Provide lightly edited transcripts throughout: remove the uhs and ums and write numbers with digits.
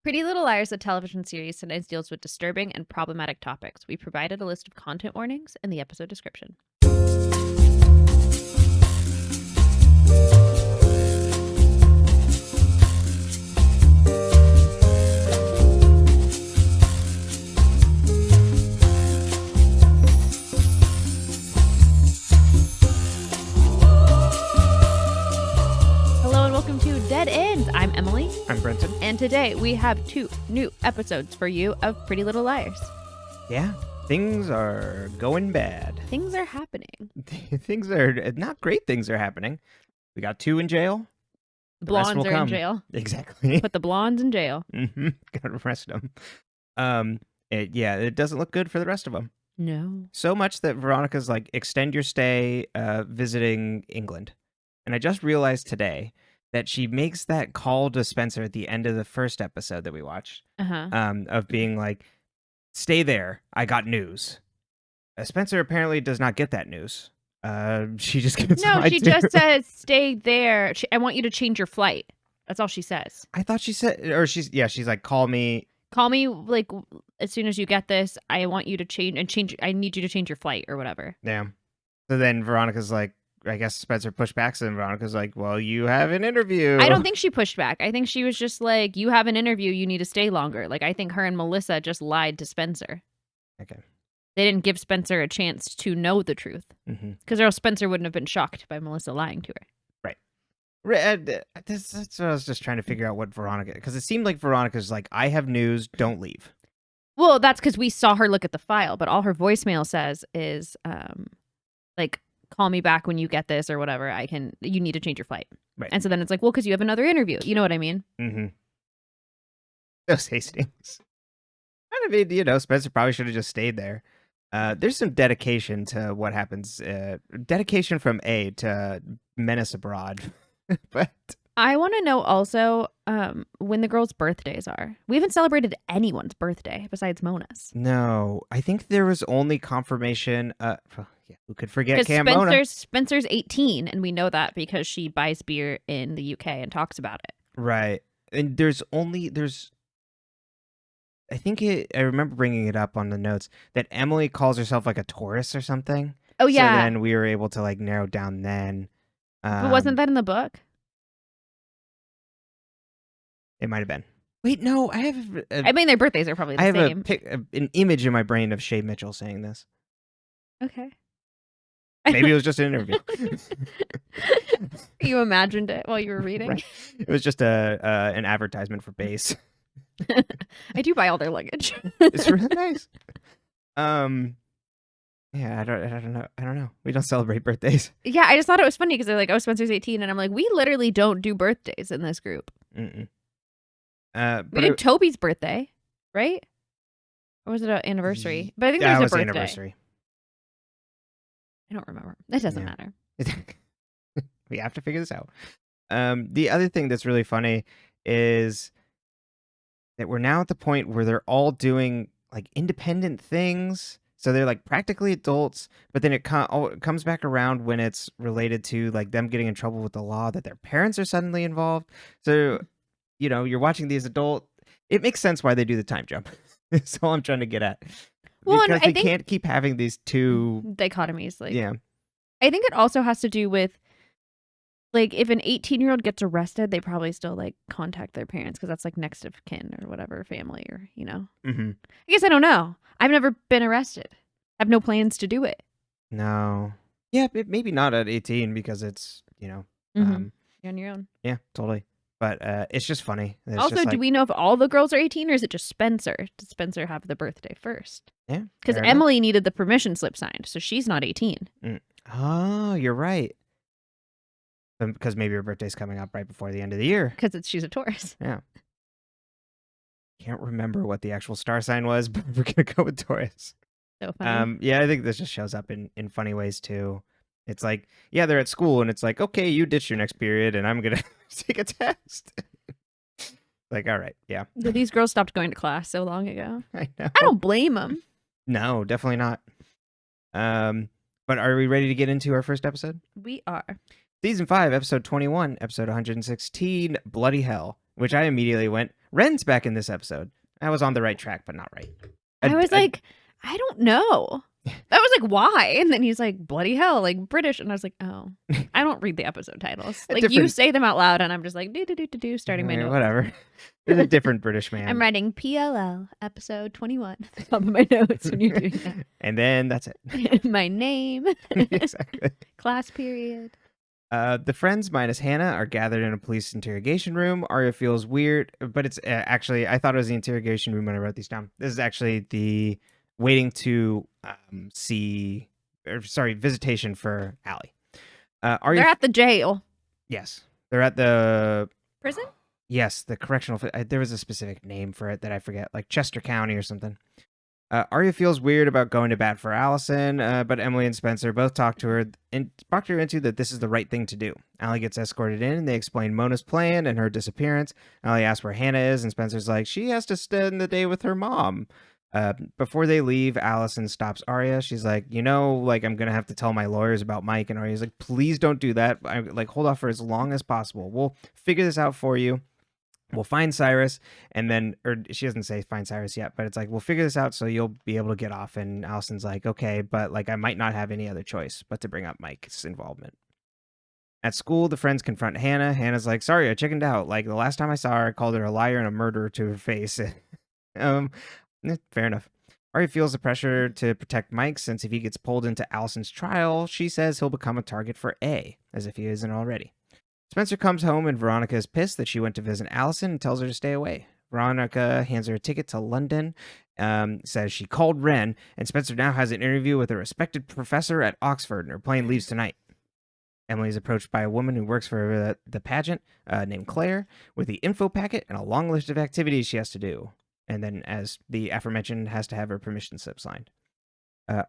Pretty Little Liars, a television series, sometimes deals with disturbing and problematic topics. We provided a list of content warnings in the episode description. Hello and welcome to Dead Ends. I'm Emily. I'm Brenton. And today we have 2 new episodes for you of Pretty Little Liars. Yeah, things are going bad. Things are happening. Things are not great. Things are happening. We got 2 in jail. Blondes are in jail. Exactly. Put the blondes in jail. Gotta arrest them. It doesn't look good for the rest of them. No. So much that Veronica's like, extend your stay visiting England. And I just realized today that she makes that call to Spencer at the end of the first episode that we watched, of being like, stay there, I got news. Spencer apparently does not get that news. She just gets just says, stay there. I want you to change your flight. That's all she says. I thought she said, or she's like, call me like as soon as you get this. I want you to change. I need you to change your flight or whatever. Yeah. So then Veronica's like, I guess Spencer pushed back, so then Veronica's like, well, you have an interview. I don't think she pushed back. I think she was just like, you have an interview, you need to stay longer. Like, I think her and Melissa just lied to Spencer. Okay. They didn't give Spencer a chance to know the truth. Because or else Spencer wouldn't have been shocked by Melissa lying to her. Right. That's what I was just trying to figure out what Veronica, because it seemed like Veronica's like, I have news, don't leave. Well, that's because we saw her look at the file, but all her voicemail says is, like, call me back when you get this or whatever. You need to change your flight. Right. And so then it's like, well, because you have another interview. You know what I mean? Those Hastings. I mean, Spencer probably should have just stayed there. There's some dedication to what happens. Dedication from A to menace abroad. But I want to know also when the girls' birthdays are. We haven't celebrated anyone's birthday besides Mona's. No, I think there was only confirmation. Who could forget Cam Mona? Spencer's 18, and we know that because she buys beer in the UK and talks about it. Right, and I remember bringing it up on the notes that Emily calls herself like a Taurus or something. Oh yeah. So then we were able to like narrow down then. But wasn't that in the book? It might have been. Wait, no, I have. I mean, their birthdays are probably the same. I have an image in my brain of Shay Mitchell saying this. Okay. Maybe it was just an interview. You imagined it while you were reading? Right. It was just an advertisement for base. I do buy all their luggage. It's really nice. Yeah, I don't know. We don't celebrate birthdays. Yeah, I just thought it was funny because they're like, oh, Spencer's 18. And I'm like, we literally don't do birthdays in this group. We did Toby's birthday, right? Or was it an anniversary? But I think there's a birthday. Anniversary. I don't remember. That doesn't matter. We have to figure this out. The other thing that's really funny is that we're now at the point where they're all doing like independent things. So they're like practically adults, but then it comes back around when it's related to like them getting in trouble with the law that their parents are suddenly involved. So, you're watching these it makes sense why they do the time jump. That's all I'm trying to get at. Well, because they can't keep having these two dichotomies. Like, yeah. I think it also has to do with, like, if an 18-year-old gets arrested, they probably still, like, contact their parents because that's, like, next of kin or whatever, family or, I guess I don't know. I've never been arrested. I have no plans to do it. No. Yeah, maybe not at 18 because it's, you're on your own. Yeah, totally. But it's just funny. Also, do we know if all the girls are 18 or is it just Spencer? Did Spencer have the birthday first? Yeah. Because Emily needed the permission slip signed, so she's not 18. Oh, you're right. Because maybe her birthday's coming up right before the end of the year. Because she's a Taurus. Yeah. Can't remember what the actual star sign was, but we're going to go with Taurus. So funny. Yeah, I think this just shows up in funny ways, too. It's like, yeah, they're at school, and it's like, okay, you ditch your next period, and I'm going to take a test. Like, all right, yeah. These girls stopped going to class so long ago. I know. I don't blame them. No, definitely not. But are we ready to get into our first episode? We are. Season 5, episode 21, episode 116, Bloody Hell, which I immediately went, Ren's back in this episode. I was on the right track, but not right. I was like, I don't know. I was like, why? And then he's like, bloody hell, like British. And I was like, oh, I don't read the episode titles. Like you say them out loud, and I'm just like, do, starting my notes. Whatever. There's a different British man. I'm writing PLL episode 21 at the top of my notes when you're doing that. And then that's it. My name. Exactly. Class period. The friends minus Hanna are gathered in a police interrogation room. Arya feels weird, but it's actually, I thought it was the interrogation room when I wrote these down. This is actually the waiting to visitation for Allie. They're at the jail. Yes. They're at the... Prison? Yes, the correctional... there was a specific name for it that I forget, like Chester County or something. Arya feels weird about going to bat for Allison, but Emily and Spencer both talk her into that this is the right thing to do. Allie gets escorted in, and they explain Mona's plan and her disappearance. Allie asks where Hanna is, and Spencer's like, she has to spend the day with her mom. Before they leave, Allison stops Arya. She's like, I'm going to have to tell my lawyers about Mike. And Arya's like, please don't do that. Hold off for as long as possible. We'll figure this out for you. We'll find Cyrus, and then, or she doesn't say find Cyrus yet, but it's like, we'll figure this out so you'll be able to get off. And Allison's like, okay, but I might not have any other choice but to bring up Mike's involvement. At school, the friends confront Hanna. Hannah's like, sorry, I chickened out. The last time I saw her, I called her a liar and a murderer to her face. Fair enough. Arya feels the pressure to protect Mike, since if he gets pulled into Allison's trial, she says he'll become a target for A, as if he isn't already. Spencer comes home, and Veronica is pissed that she went to visit Allison and tells her to stay away. Veronica hands her a ticket to London, says she called Ren, and Spencer now has an interview with a respected professor at Oxford, and her plane leaves tonight. Emily is approached by a woman who works for the pageant, named Claire, with the info packet and a long list of activities she has to do. And then, as the aforementioned, has to have her permission slip signed.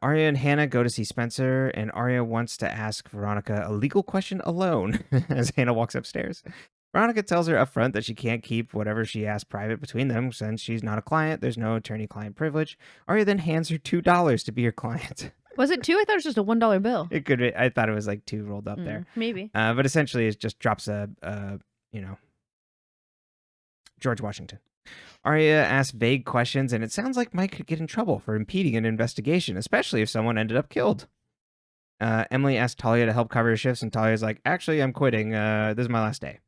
Arya and Hanna go to see Spencer, and Arya wants to ask Veronica a legal question alone as Hanna walks upstairs. Veronica tells her up front that she can't keep whatever she asked private between them, since she's not a client. There's no attorney-client privilege. Arya then hands her $2 to be her client. Was it $2? I thought it was just a $1 bill. It could be. I thought it was like 2 rolled up there. Maybe. But essentially, it just drops George Washington. Arya asks vague questions, and it sounds like Mike could get in trouble for impeding an investigation, especially if someone ended up killed. Emily asks Talia to help cover her shifts, and Talia's like, actually, I'm quitting. This is my last day.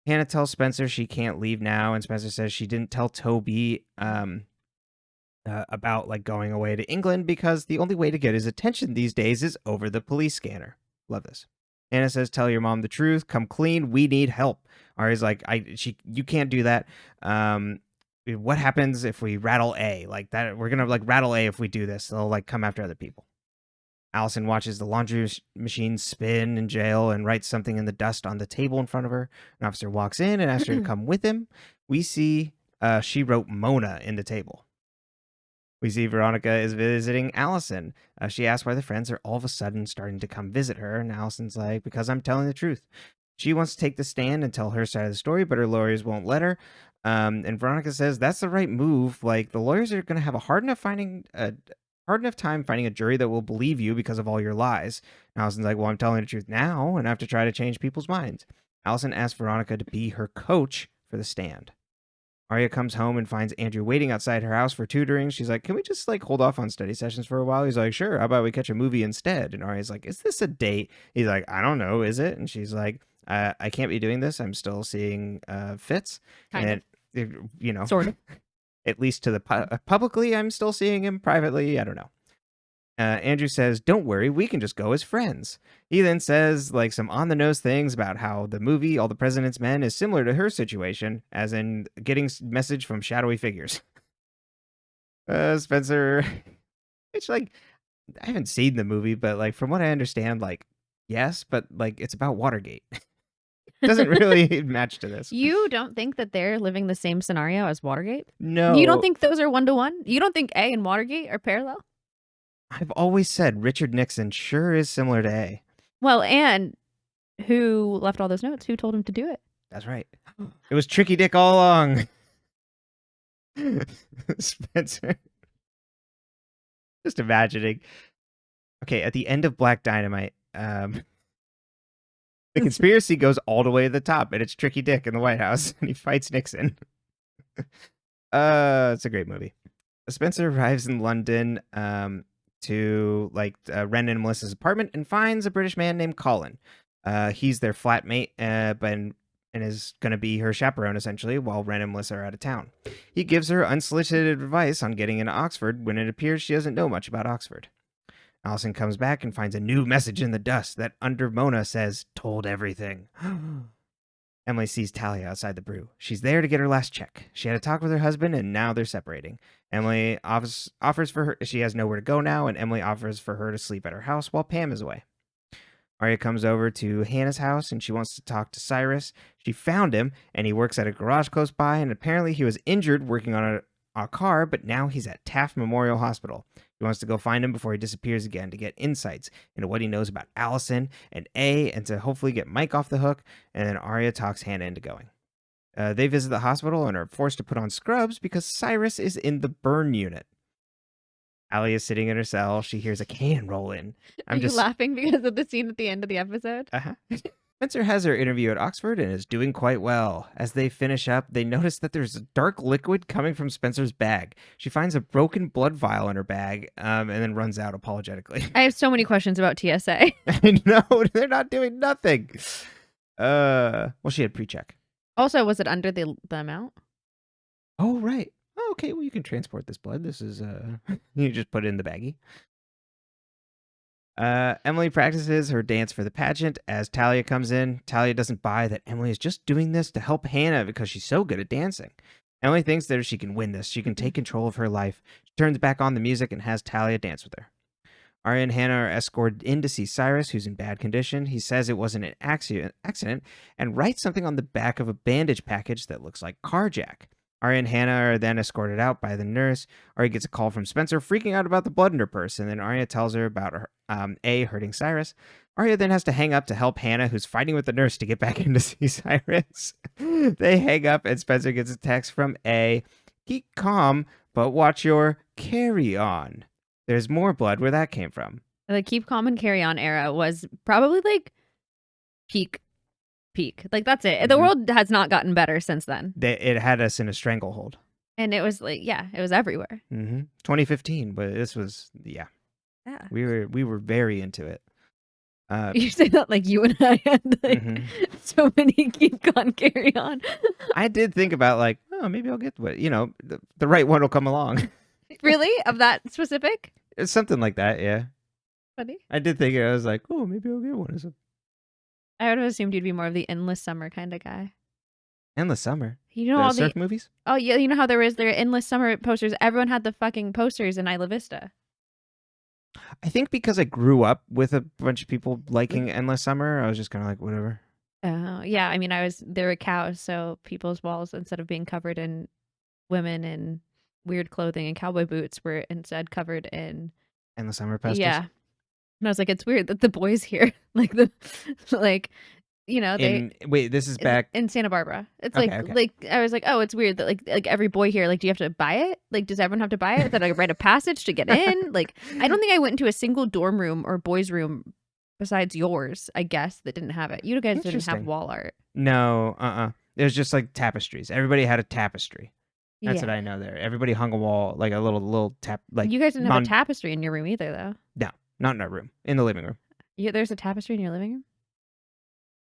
Hanna tells Spencer she can't leave now, and Spencer says she didn't tell Toby about going away to England because the only way to get his attention these days is over the police scanner. Love this. Hanna says, tell your mom the truth. Come clean. We need help. Arya's like, you can't do that. What happens if we rattle A? We're going to rattle A if we do this. They'll come after other people. Allison watches the laundry machine spin in jail and writes something in the dust on the table in front of her. An officer walks in and asks her to come with him. We see she wrote Mona in the table. We see Veronica is visiting Allison. She asks why the friends are all of a sudden starting to come visit her, and Allison's like, because I'm telling the truth. She wants to take the stand and tell her side of the story, but her lawyers won't let her. And Veronica says that's the right move. The lawyers are going to have a hard enough time finding a jury that will believe you because of all your lies. And Allison's like, well, I'm telling the truth now, and I have to try to change people's minds. Allison asks Veronica to be her coach for the stand. Arya comes home and finds Andrew waiting outside her house for tutoring. She's like, can we just hold off on study sessions for a while? He's like, sure. How about we catch a movie instead? And Arya's like, is this a date? He's like, I don't know. Is it? And she's like, I can't be doing this. I'm still seeing Fitz. Kind of. Sort of. At least to the publicly, I'm still seeing him. Privately, I don't know. Andrew says, don't worry, we can just go as friends. He then says some on-the-nose things about how the movie All the President's Men is similar to her situation, as in getting message from shadowy figures. Spencer, it's I haven't seen the movie, but from what I understand, yes, but it's about Watergate. Doesn't really match to this. You don't think that they're living the same scenario as Watergate? No. You don't think those are 1-to-1? You don't think A and Watergate are parallel? I've always said Richard Nixon sure is similar to A. Well, and who left all those notes? Who told him to do it? That's right. It was Tricky Dick all along. Spencer. Just imagining. Okay, at the end of Black Dynamite, the conspiracy goes all the way to the top, and it's Tricky Dick in the White House, and he fights Nixon. It's a great movie. Spencer arrives in London to Ren and Melissa's apartment and finds a British man named Colin. He's their flatmate, and is going to be her chaperone essentially while Ren and Melissa are out of town. He gives her unsolicited advice on getting into Oxford when it appears she doesn't know much about Oxford. Allison comes back and finds a new message in the dust that under Mona says, "Told everything." Emily sees Talia outside the brew. She's there to get her last check. She had a talk with her husband, and now they're separating. Emily offers for her. She has nowhere to go now, and Emily offers for her to sleep at her house while Pam is away. Arya comes over to Hannah's house, and she wants to talk to Cyrus. She found him, and he works at a garage close by, and apparently he was injured working on a car, but now he's at Taft Memorial Hospital. She wants to go find him before he disappears again to get insights into what he knows about Allison and and to hopefully get Mike off the hook, and then Arya talks Hanna into going. They visit the hospital and are forced to put on scrubs because Cyrus is in the burn unit. Allie is sitting in her cell. She hears a can roll in. Are you laughing because of the scene at the end of the episode? Uh-huh. Spencer has her interview at Oxford and is doing quite well. As they finish up, they notice that there's a dark liquid coming from Spencer's bag. She finds a broken blood vial in her bag and then runs out apologetically. I have so many questions about TSA. I know. They're not doing nothing. Well, she had pre-check. Also, was it under the amount? Oh, right. Oh, okay, well, you can transport this blood. This is, you just put it in the baggie. Emily practices her dance for the pageant as Talia comes in. Talia doesn't buy that Emily is just doing this to help Hanna because she's so good at dancing. Emily thinks that if she can win this, she can take control of her life. She turns back on the music and has Talia dance with her. Arya and Hanna are escorted in to see Cyrus, who's in bad condition. He says it wasn't an accident and writes something on the back of a bandage package that looks like carjack. Arya and Hanna are then escorted out by the nurse. Arya gets a call from Spencer freaking out about the blood in her purse, and then Arya tells her about her, hurting Cyrus. Arya then has to hang up to help Hanna, who's fighting with the nurse to get back in to see Cyrus. They hang up, and Spencer gets a text from A. "Keep calm, but watch your carry-on." There's more blood where that came from. The keep calm and carry on era was probably like peak. Like, that's it. Mm-hmm. The world has not gotten better since then. It had us in a stranglehold. And it was like, yeah, it was everywhere. 2015, but this was, yeah. We were very into it. You say that like you and I had so many keep on, carry on. I did think about like, oh, maybe I'll get what, the right one will come along. Really? Of that specific? It's something like that, yeah. Funny. I did think I was like, oh, maybe I'll get one. I would have assumed you'd be more of the Endless Summer kind of guy. Endless Summer? You know, all surf movies? Oh, yeah. You know how there are Endless Summer posters? Everyone had the fucking posters in Isla Vista. I think because I grew up with a bunch of people liking Endless Summer, I was just kind of like, whatever. Yeah. I mean, there were cows, so people's walls, instead of being covered in women in weird clothing and cowboy boots, were instead covered in Endless Summer posters? Yeah. And I was like, it's weird that the boys here, wait, this is back in Santa Barbara. It's okay. I was like, oh, it's weird that like every boy here, like, do you have to buy it? Like, does everyone have to buy it? That I write a passage to get in? Like, I don't think I went into a single dorm room or boys' room besides yours, I guess, that didn't have it. You guys didn't have wall art. No, it was just like tapestries. Everybody had a tapestry. That's what I know there. Everybody hung a wall, like a little tap. Like, you guys didn't have a tapestry in your room either, though. No, not in our room. In the living room. Yeah, there's a tapestry in your living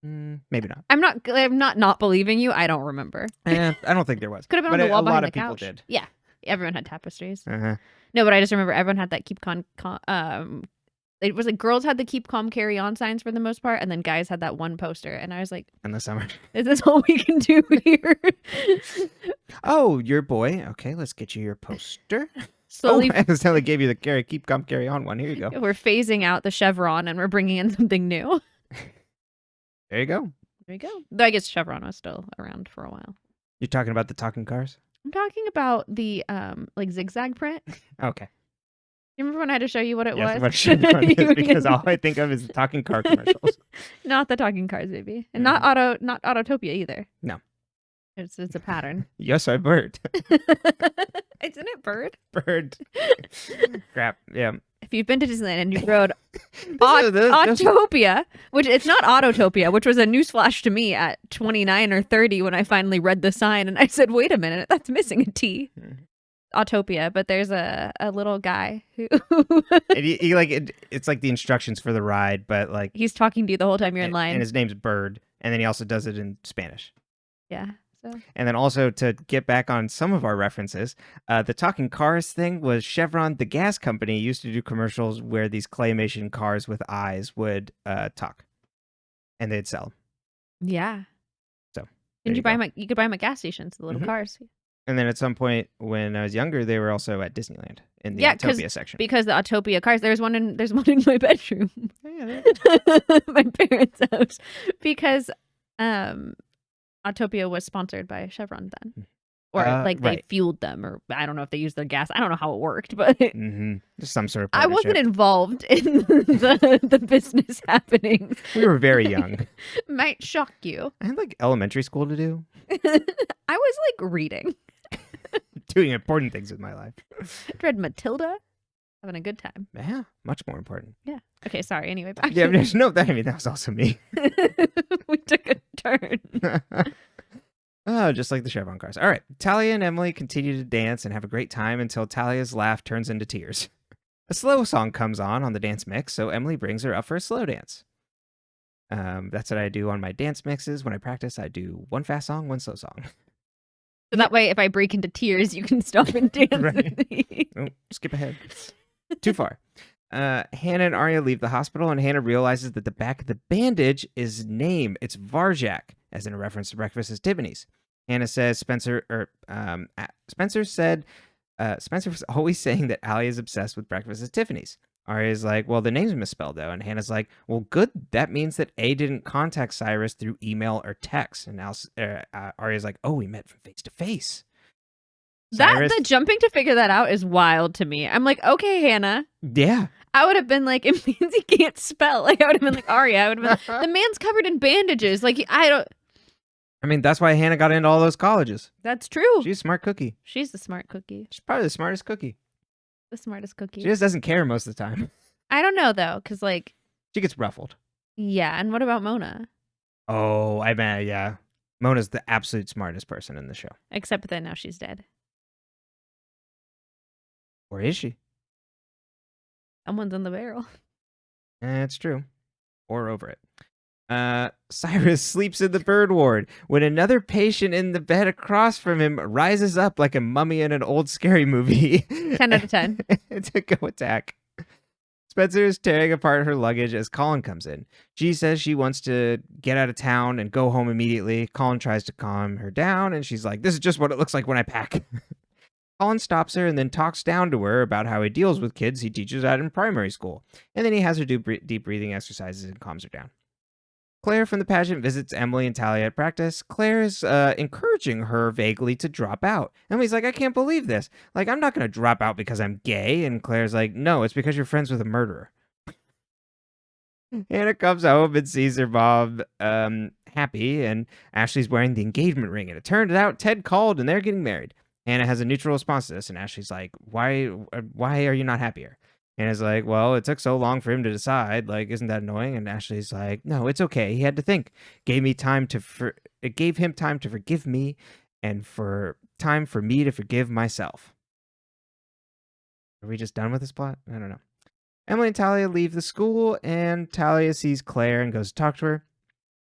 room? Maybe not. I'm not believing you. I don't remember. I don't think there was. Could have been on the wall behind the couch. A lot of people did. Yeah, everyone had tapestries. No, but I just remember everyone had that keep it was like girls had the keep calm, carry on signs for the most part, and then guys had that one poster, and I was like, in the summer, is this all we can do here? Oh, your boy. Okay, let's get you your poster. Slowly, I accidentally gave you the keep calm, carry on one. Here you go. We're phasing out the chevron, and we're bringing in something new. There you go. There you go. Though I guess chevron was still around for a while. You're talking about the talking cars? I'm talking about the zigzag print. Okay. You remember when I had to show you what it was? Because all I think of is the talking car commercials. Not the talking cars, baby. And not Autotopia either. No. It's a pattern. Yes, I bird. Isn't it bird? Bird. Crap. Yeah. if you've been to Disneyland and you rode Those- Autopia, which it's not Autotopia, which was a newsflash to me at 29 or 30 when I finally read the sign and I said, wait a minute, that's missing a T. Autopia, but there's a little guy who and he like it's like the instructions for the ride, but like he's talking to you the whole time you're in line. And his name's Bird, and then he also does it in Spanish. Yeah. So. And then also to get back on some of our references, the talking cars thing was Chevron, the gas company, used to do commercials where these claymation cars with eyes would talk, and they'd sell. Yeah. So you could buy them at gas stations, the little cars. And then at some point when I was younger, they were also at Disneyland in the Autopia section. Because the Autopia cars, there's one in my bedroom. Oh, yeah, my parents' house. Because Autopia was sponsored by Chevron then. Or they fueled them, or I don't know if they used their gas. I don't know how it worked, but just some sort of I wasn't involved in the business happenings. We were very young. Might shock you. I had like elementary school to do. I was like reading. Doing important things with my life. I read Matilda. Having a good time. Yeah, much more important. Yeah. Okay, sorry. Anyway, back yeah, that was also me. We took a turn. Oh, just like the Chevron cars. All right. Talia and Emily continue to dance and have a great time until Talia's laugh turns into tears. A slow song comes on the dance mix, so Emily brings her up for a slow dance. That's what I do on my dance mixes. When I practice, I do one fast song, one slow song. So that way, if I break into tears, you can stop and dance with me. Oh, skip ahead. Too far. Hanna and Arya leave the hospital, and Hanna realizes that the back of the bandage is name. It's Varjak, as in a reference to Breakfast at Tiffany's. Hanna says Spencer was always saying that Allie is obsessed with Breakfast at Tiffany's. Arya's like, well, the name's misspelled, though. And Hannah's like, well, good. That means that A didn't contact Cyrus through email or text. And now Arya's like, oh, we met from face to face. The jumping to figure that out is wild to me. I'm like, okay, Hanna. Yeah. I would have been like, it means he can't spell. Like, I would have been like, Arya. I would have been the man's covered in bandages. Like, I mean, that's why Hanna got into all those colleges. That's true. She's a smart cookie. She's the smart cookie. She's probably the smartest cookie. The smartest cookie. She just doesn't care most of the time. I don't know, though, because, like... She gets ruffled. Yeah, and what about Mona? Oh, I bet, yeah. Mona's the absolute smartest person in the show. Except that now she's dead. Or is she? Someone's in the barrel. That's true. Or over it. Cyrus sleeps in the bird ward when another patient in the bed across from him rises up like a mummy in an old scary movie. 10 out of 10. To go attack. Spencer is tearing apart her luggage as Colin comes in. She says she wants to get out of town and go home immediately. Colin tries to calm her down, and she's like, this is just what it looks like when I pack. Colin stops her and then talks down to her about how he deals with kids he teaches at in primary school. And then he has her do deep breathing exercises and calms her down. Claire from the pageant visits Emily and Talia at practice. Claire is encouraging her vaguely to drop out. Emily's like, I can't believe this. Like, I'm not going to drop out because I'm gay. And Claire's like, no, it's because you're friends with a murderer. Hanna comes home and sees her mom happy, and Ashley's wearing the engagement ring. And it turned out Ted called and they're getting married. Hanna has a neutral response to this, and Ashley's like, why are you not happier? And it's like, well, it took so long for him to decide. Like, isn't that annoying? And Ashley's like, no, it's okay. He had to think. It gave him time to forgive me, and for time for me to forgive myself. Are we just done with this plot? I don't know. Emily and Talia leave the school, and Talia sees Claire and goes to talk to her.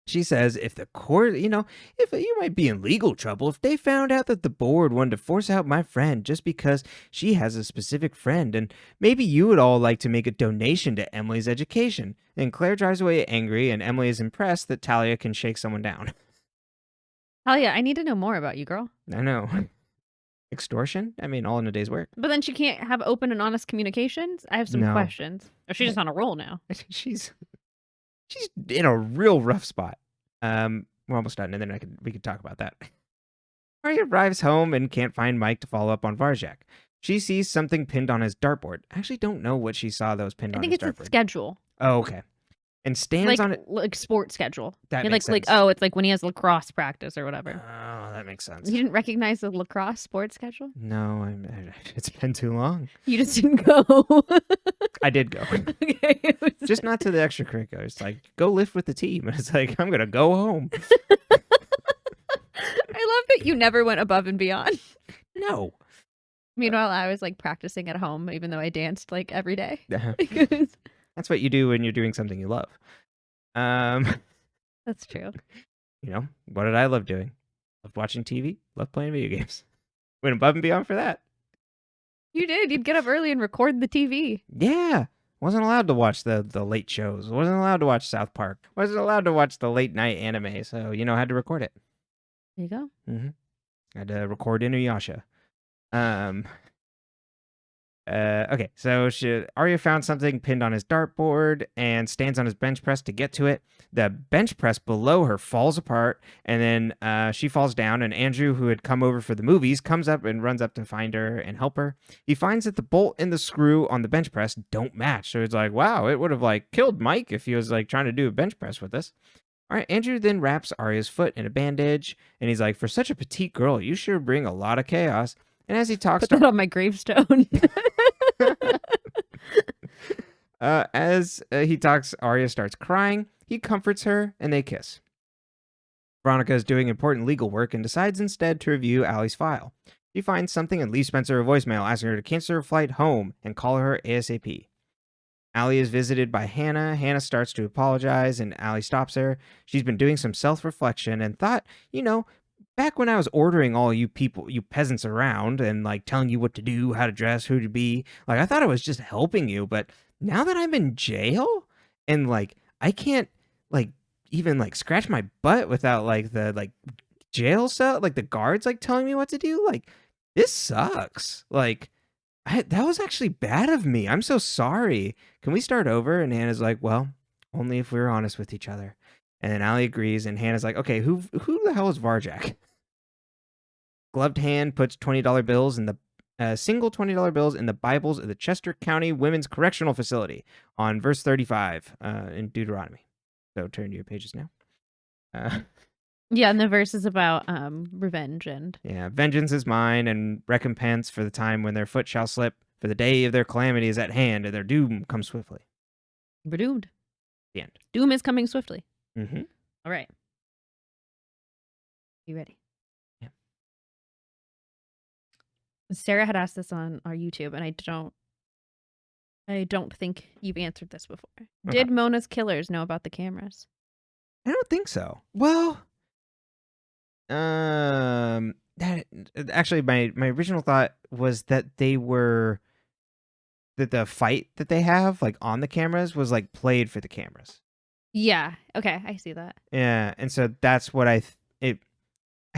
She says if the court, if you might be in legal trouble if they found out that the board wanted to force out my friend just because she has a specific friend, and maybe you would all like to make a donation to Emily's education. And Claire drives away angry, and Emily is impressed that Talia can shake someone down. Talia, I need to know more about you, girl. I know. Extortion? I mean, all in a day's work. But then she can't have open and honest communications? I have some questions. Or she's just on a roll now. She's in a real rough spot. We're almost done, and then we could talk about that. Arya arrives home and can't find Mike to follow up on Varjak. She sees something pinned on his dartboard. I actually don't know what she saw that was pinned on his dartboard. I think it's a schedule. Oh, okay. And stands on it like sports schedule. That makes sense. It's like when he has lacrosse practice or whatever. Oh, that makes sense. You didn't recognize the lacrosse sports schedule? No, it's been too long. You just didn't go. I did go. Okay. Just not to the extracurriculars. Like, go lift with the team. And it's like, I'm going to go home. I love that you never went above and beyond. No. Meanwhile, I was like practicing at home, even though I danced like every day. That's what you do when you're doing something you love. That's true. You know, what did I love doing? Loved watching TV. Loved playing video games. Went above and beyond for that. You did. You'd get up early and record the TV. Yeah. Wasn't allowed to watch the late shows. Wasn't allowed to watch South Park. Wasn't allowed to watch the late night anime. So, had to record it. There you go. Mm-hmm. Had to record Inuyasha. Okay, so Arya found something pinned on his dartboard and stands on his bench press to get to it. The bench press below her falls apart, and then she falls down, and Andrew, who had come over for the movies, comes up and runs up to find her and help her. He finds that the bolt and the screw on the bench press don't match, so he's like, wow, it would have like killed Mike if he was like trying to do a bench press with this. All right, Andrew then wraps Arya's foot in a bandage, and he's like, for such a petite girl, you sure bring a lot of chaos. And as he talks Put that on my gravestone. As he talks, Arya starts crying. He comforts her, and they kiss. Veronica is doing important legal work and decides instead to review Allie's file. She finds something and leaves Spencer a voicemail asking her to cancel her flight home and call her ASAP. Allie is visited by Hanna. Hanna starts to apologize, and Allie stops her. She's been doing some self-reflection and thought, back when I was ordering all you people, you peasants around and like telling you what to do, how to dress, who to be, like I thought I was just helping you, but now that I'm in jail and like I can't like even like scratch my butt without like the like jail cell, like the guards like telling me what to do, like this sucks. Like that was actually bad of me. I'm so sorry. Can we start over? And Hannah's like, well, only if we were honest with each other. And then Allie agrees, and Hannah's like, okay, who the hell is Varjak? Gloved hand puts $20 bills in the single $20 bills in the Bibles of the Chester County Women's Correctional Facility on verse 35 in Deuteronomy. So turn to your pages now. Yeah, and the verse is about revenge and... Yeah, vengeance is mine and recompense for the time when their foot shall slip, for the day of their calamity is at hand and their doom comes swiftly. We're doomed. The end. Doom is coming swiftly. Mm-hmm. All right. You ready? Yeah. Sarah had asked this on our YouTube, and I don't think you've answered this before. Okay. Did Mona's killers know about the cameras? I don't think so. Well, that actually my original thought was that that the fight that they have like on the cameras was like played for the cameras. Yeah. Okay, I see that. Yeah, and so that's what I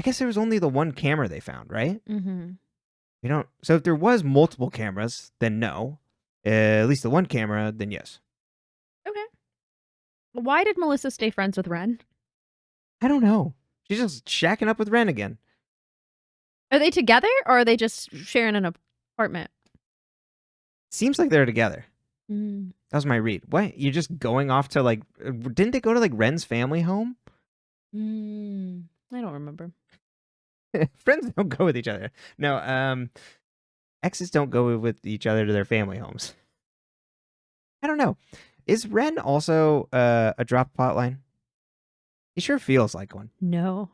guess there was only the one camera they found, right? Mm-hmm. So if there was multiple cameras, then no. At least the one camera, then yes. Okay. Why did Melissa stay friends with Ren? I don't know. She's just shacking up with Ren again. Are they together, or are they just sharing an apartment? Seems like they're together. Mm. That was my read. What? You're just going off to like... Didn't they go to like Ren's family home? I don't remember. Friends don't go with each other. No, exes don't go with each other to their family homes. I don't know. Is Ren also a drop plotline? He sure feels like one. No.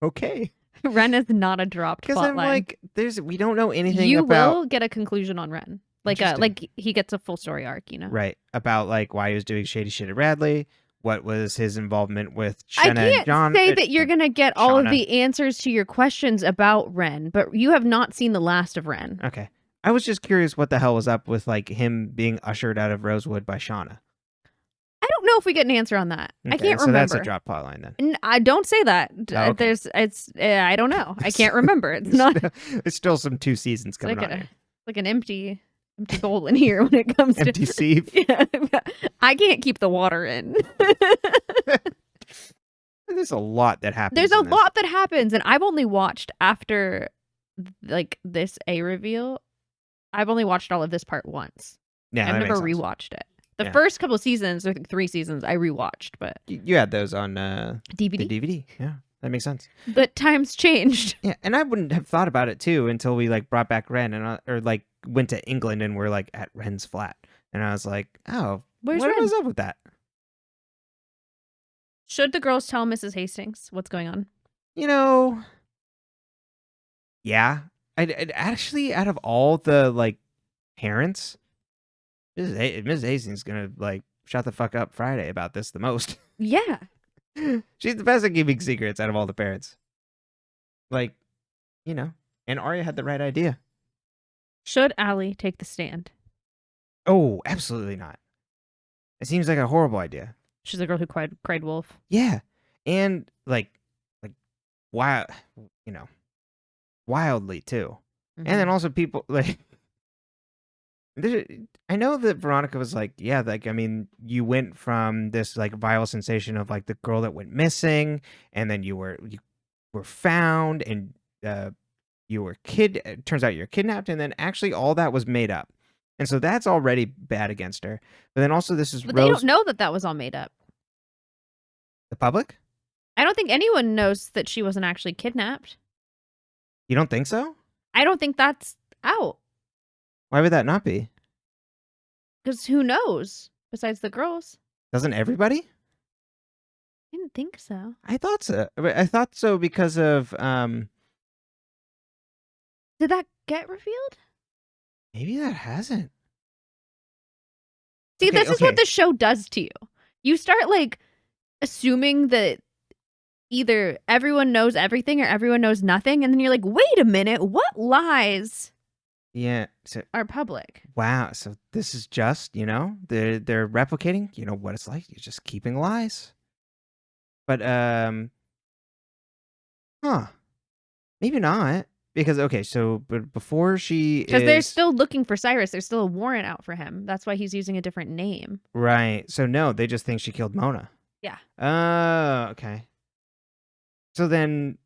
Okay. Ren is not a dropped plotline. Because I'm like, we don't know anything you about... will get a conclusion on Ren. Like he gets a full story arc, Right. About like why he was doing shady shit at Radley. What was his involvement with Shenna and John? I can't say that you're going to get all of the answers to your questions about Ren, but you have not seen the last of Ren. Okay. I was just curious what the hell was up with like him being ushered out of Rosewood by Shauna. I don't know if we get an answer on that. Okay, I can't so remember. That's a drop plot line then. I don't say that. Oh, okay. I don't know. I can't remember. It's not. It's still some 2 seasons coming on. Like an empty bowl in here when it comes empty to sieve. Yeah, I can't keep the water in. There's a lot that happens. There's a lot that happens, and I've only watched after like this A reveal. I've only watched all of this part once. Yeah, I've never rewatched it. The first couple of seasons, I think 3 seasons, I rewatched, but you had those on DVD. The DVD, yeah, that makes sense. But times changed. Yeah, and I wouldn't have thought about it too until we like brought back Ren or like went to England and were like at Ren's flat. And I was like, oh, Where's what Ren? was up with that? Should the girls tell Mrs. Hastings what's going on? Yeah. I'd actually, out of all the like parents, Mrs. Hastings is gonna like shut the fuck up Friday about this the most. Yeah. She's the best at keeping secrets out of all the parents. Like, and Arya had the right idea. Should Allie take the stand? Oh, absolutely not. It seems like a horrible idea. She's the girl who cried wolf. Yeah. And like wild, wildly too. Mm-hmm. And then also people like I know that Veronica was like, yeah, like, I mean, you went from this like viral sensation of like the girl that went missing, and then you were found, and you were turns out you're kidnapped, and then actually all that was made up. And so that's already bad against her. But then also this is But they don't know that was all made up. The public? I don't think anyone knows that she wasn't actually kidnapped. You don't think so? I don't think that's out. Why would that not be? Because who knows besides the girls? Doesn't everybody? I didn't think so. I thought so. I thought so because of Did that get revealed? Maybe that hasn't. See, this is what the show does to you. You start like assuming that either everyone knows everything or everyone knows nothing, and then you're like, wait a minute, what lies are public? Wow, so this is just, they're replicating, what it's like. You're just keeping lies. But maybe not. Because, but before because they're still looking for Cyrus. There's still a warrant out for him. That's why he's using a different name. Right. So no, they just think she killed Mona. Yeah. Oh, okay. So then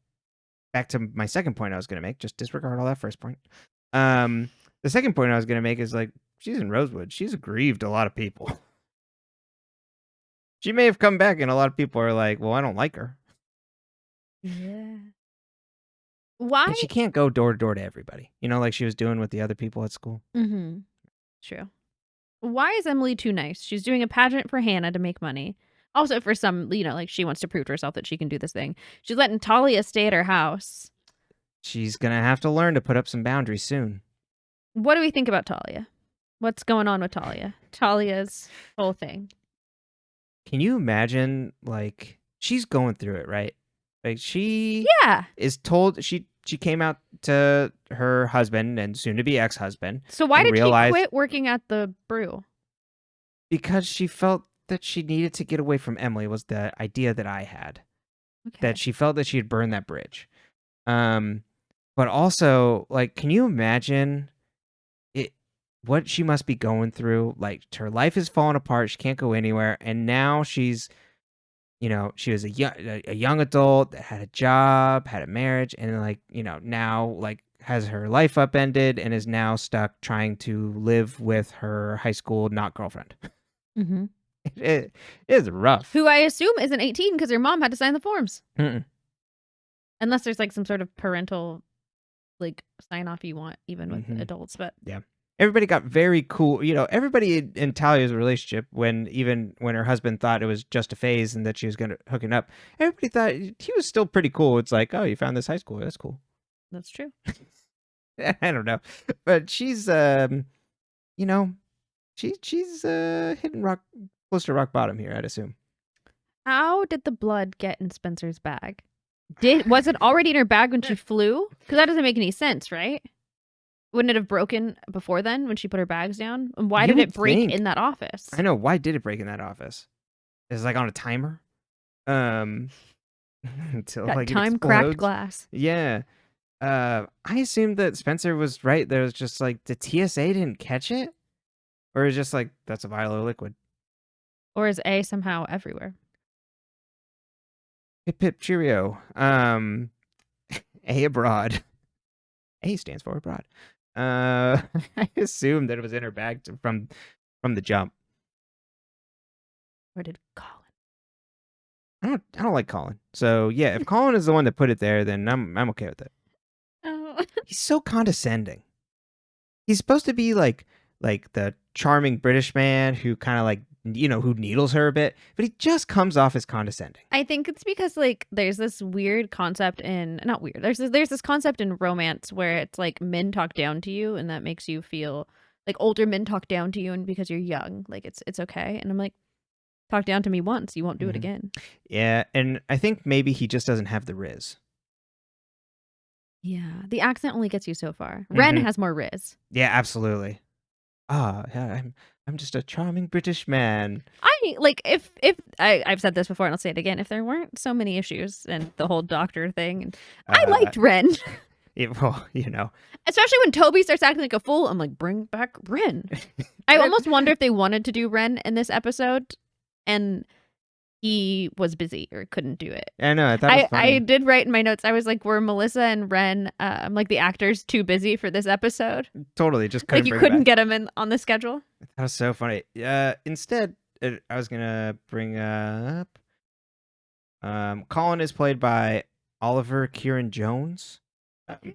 back to my second point I was going to make. Just disregard all that first point. The second point I was going to make is like, she's in Rosewood. She's aggrieved a lot of people. She may have come back and a lot of people are like, well, I don't like her. Yeah. Why? And she can't go door to door to everybody, like she was doing with the other people at school. Mm-hmm. True. Why is Emily too nice? She's doing a pageant for Hanna to make money. Also for some, like she wants to prove to herself that she can do this thing. She's letting Talia stay at her house. She's going to have to learn to put up some boundaries soon. What do we think about Talia? What's going on with Talia? Talia's whole thing. Can you imagine, like, she's going through it, right? Like, she is told she came out to her husband and soon-to-be ex-husband. So why did she quit working at the brew? Because she felt that she needed to get away from Emily was the idea that I had. Okay. That she felt that she had burned that bridge. But also, like, can you imagine what she must be going through? Like, her life is falling apart. She can't go anywhere. And now she's, she was a young adult that had a job, had a marriage, and like, now like has her life upended and is now stuck trying to live with her high school not girlfriend. Mm-hmm. It is rough. Who I assume isn't 18 because her mom had to sign the forms. Mm-mm. Unless there's like some sort of parental like sign off you want even with adults, but yeah. Everybody got very cool. Everybody in Talia's relationship, when her husband thought it was just a phase and that she was going to hook it up, everybody thought he was still pretty cool. It's like, oh, you found this high school. That's cool. That's true. I don't know. But she's, she's hitting close to rock bottom here, I'd assume. How did the blood get in Spencer's bag? Was it already in her bag when she flew? Because that doesn't make any sense, right? Wouldn't it have broken before then when she put her bags down? And why did it break in that office? I know. Why did it break in that office? Is it like on a timer? Until that like time cracked glass. Yeah. I assumed that Spencer was right. There was just like the TSA didn't catch it, or is just like that's a vial of liquid, or is A somehow everywhere? Hip hip cheerio. A abroad. A stands for abroad. I assumed that it was in her bag from the jump. Or did Colin? I don't like Colin. So yeah, if Colin is the one that put it there, then I'm okay with it. Oh. He's so condescending. he's supposed to be like the charming British man who kind of like, who needles her a bit, but he just comes off as condescending. I think it's because like there's this weird concept not weird. There's this concept in romance where it's like men talk down to you and that makes you feel like older men talk down to you and because you're young, like it's okay. And I'm like, talk down to me once, you won't do it again. Yeah, and I think maybe he just doesn't have the riz. Yeah, the accent only gets you so far. Ren has more riz. Yeah, absolutely. Yeah, I'm just a charming British man. I like if I've said this before and I'll say it again. If there weren't so many issues and the whole doctor thing, and I liked Ren. Well, especially when Toby starts acting like a fool. I'm like, bring back Ren. I almost wonder if they wanted to do Ren in this episode, and he was busy or couldn't do it. I know. I thought it was funny. I did write in my notes. I was like, were Melissa and Ren, like the actors, too busy for this episode? Totally, just couldn't. Like you couldn't get them in on the schedule. That was so funny. Instead, I was gonna bring up. Colin is played by Oliver Kieran Jones,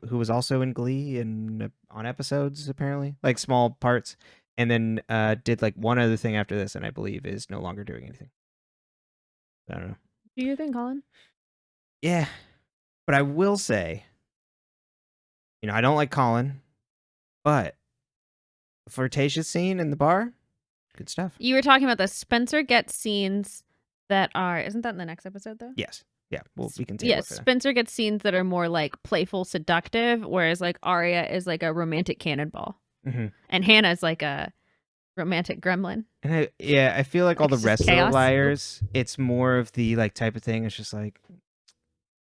who was also in Glee and on episodes apparently, like small parts, and then did like one other thing after this, and I believe is no longer doing anything. I don't know. Do you think, Colin? Yeah, but I will say, I don't like Colin, but the flirtatious scene in the bar, good stuff. You were talking about the Spencer gets scenes that are. Isn't that in the next episode though? Yes. Yeah. Well, we can. Yes, Spencer gets scenes that are more like playful, seductive, whereas like Arya is like a romantic cannonball, and Hanna is like a romantic gremlin. And I feel like all the rest of the liars, it's more of the like type of thing. It's just like,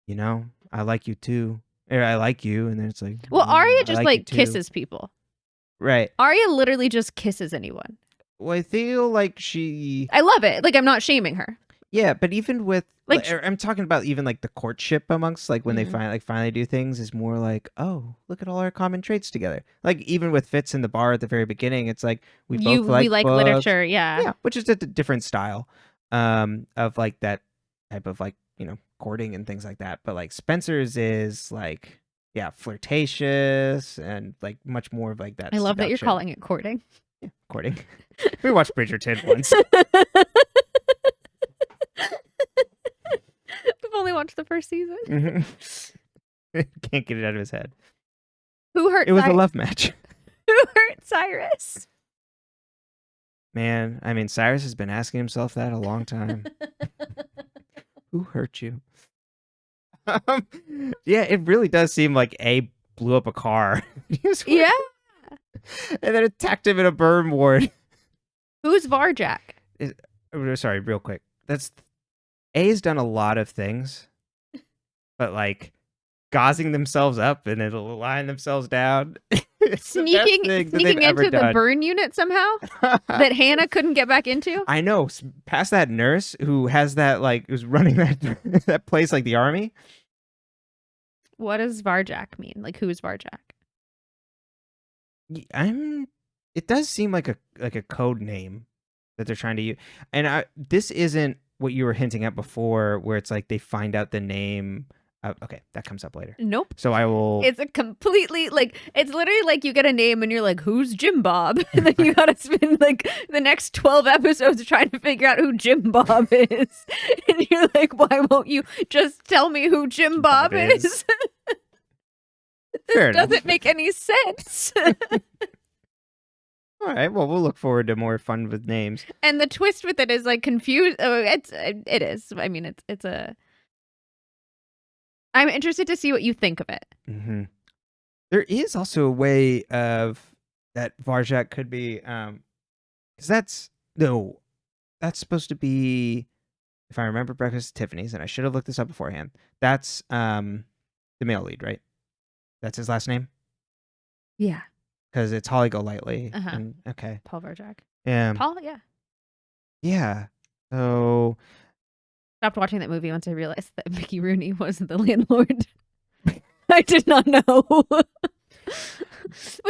I like you too, or I like you, and then it's like, well, Arya just like kisses people, right? Arya literally just kisses anyone. Well, I feel like I love it. Like I'm not shaming her. Yeah, but even with like I'm talking about even like the courtship amongst like when they finally do things is more like, oh, look at all our common traits together. Like even with Fitz in the bar at the very beginning, it's like we like books. Literature, yeah, which is a different style of like that type of like courting and things like that. But like Spencer's is like flirtatious and like much more of like that. I love that you're calling it courting. Yeah, courting. We watched Bridgerton once. We've only watched the first season. Can't get it out of his head. Who hurt? It was a love match. Who hurt Cyrus? Man, I mean, Cyrus has been asking himself that a long time. Who hurt you? Yeah, it really does seem like A blew up a car. Yeah. And then attacked him in a burn ward. Who's Varjak? Sorry, real quick. A's done a lot of things, but like gauzing themselves up and it'll line themselves down. Sneaking into the burn unit somehow that Hanna couldn't get back into. I know. Past that nurse who has that like who's running that place like the army. What does Varjak mean? Like who's Varjak? It does seem like a code name that they're trying to use, and this isn't what you were hinting at before, where it's like they find out the name. Okay, that comes up later. Nope. So I will. It's a completely it's literally like you get a name and you're like, who's Jim Bob? And then you gotta spend like the next 12 episodes trying to figure out who Jim Bob is. And you're like, why won't you just tell me who Jim Bob is? This doesn't make any sense. All right, well, we'll look forward to more fun with names. And the twist with it is like confused. Oh, it is. I mean, it's a. I'm interested to see what you think of it. Mm-hmm. There is also a way of that Varjak could be, because that's supposed to be, if I remember, Breakfast at Tiffany's, and I should have looked this up beforehand. That's the male lead, right? That's his last name. Yeah. Because it's Holly Golightly. And, okay. Paul Varjak. Yeah. Paul, yeah. Yeah. So. Stopped watching that movie once I realized that Mickey Rooney was the landlord. I did not know. Which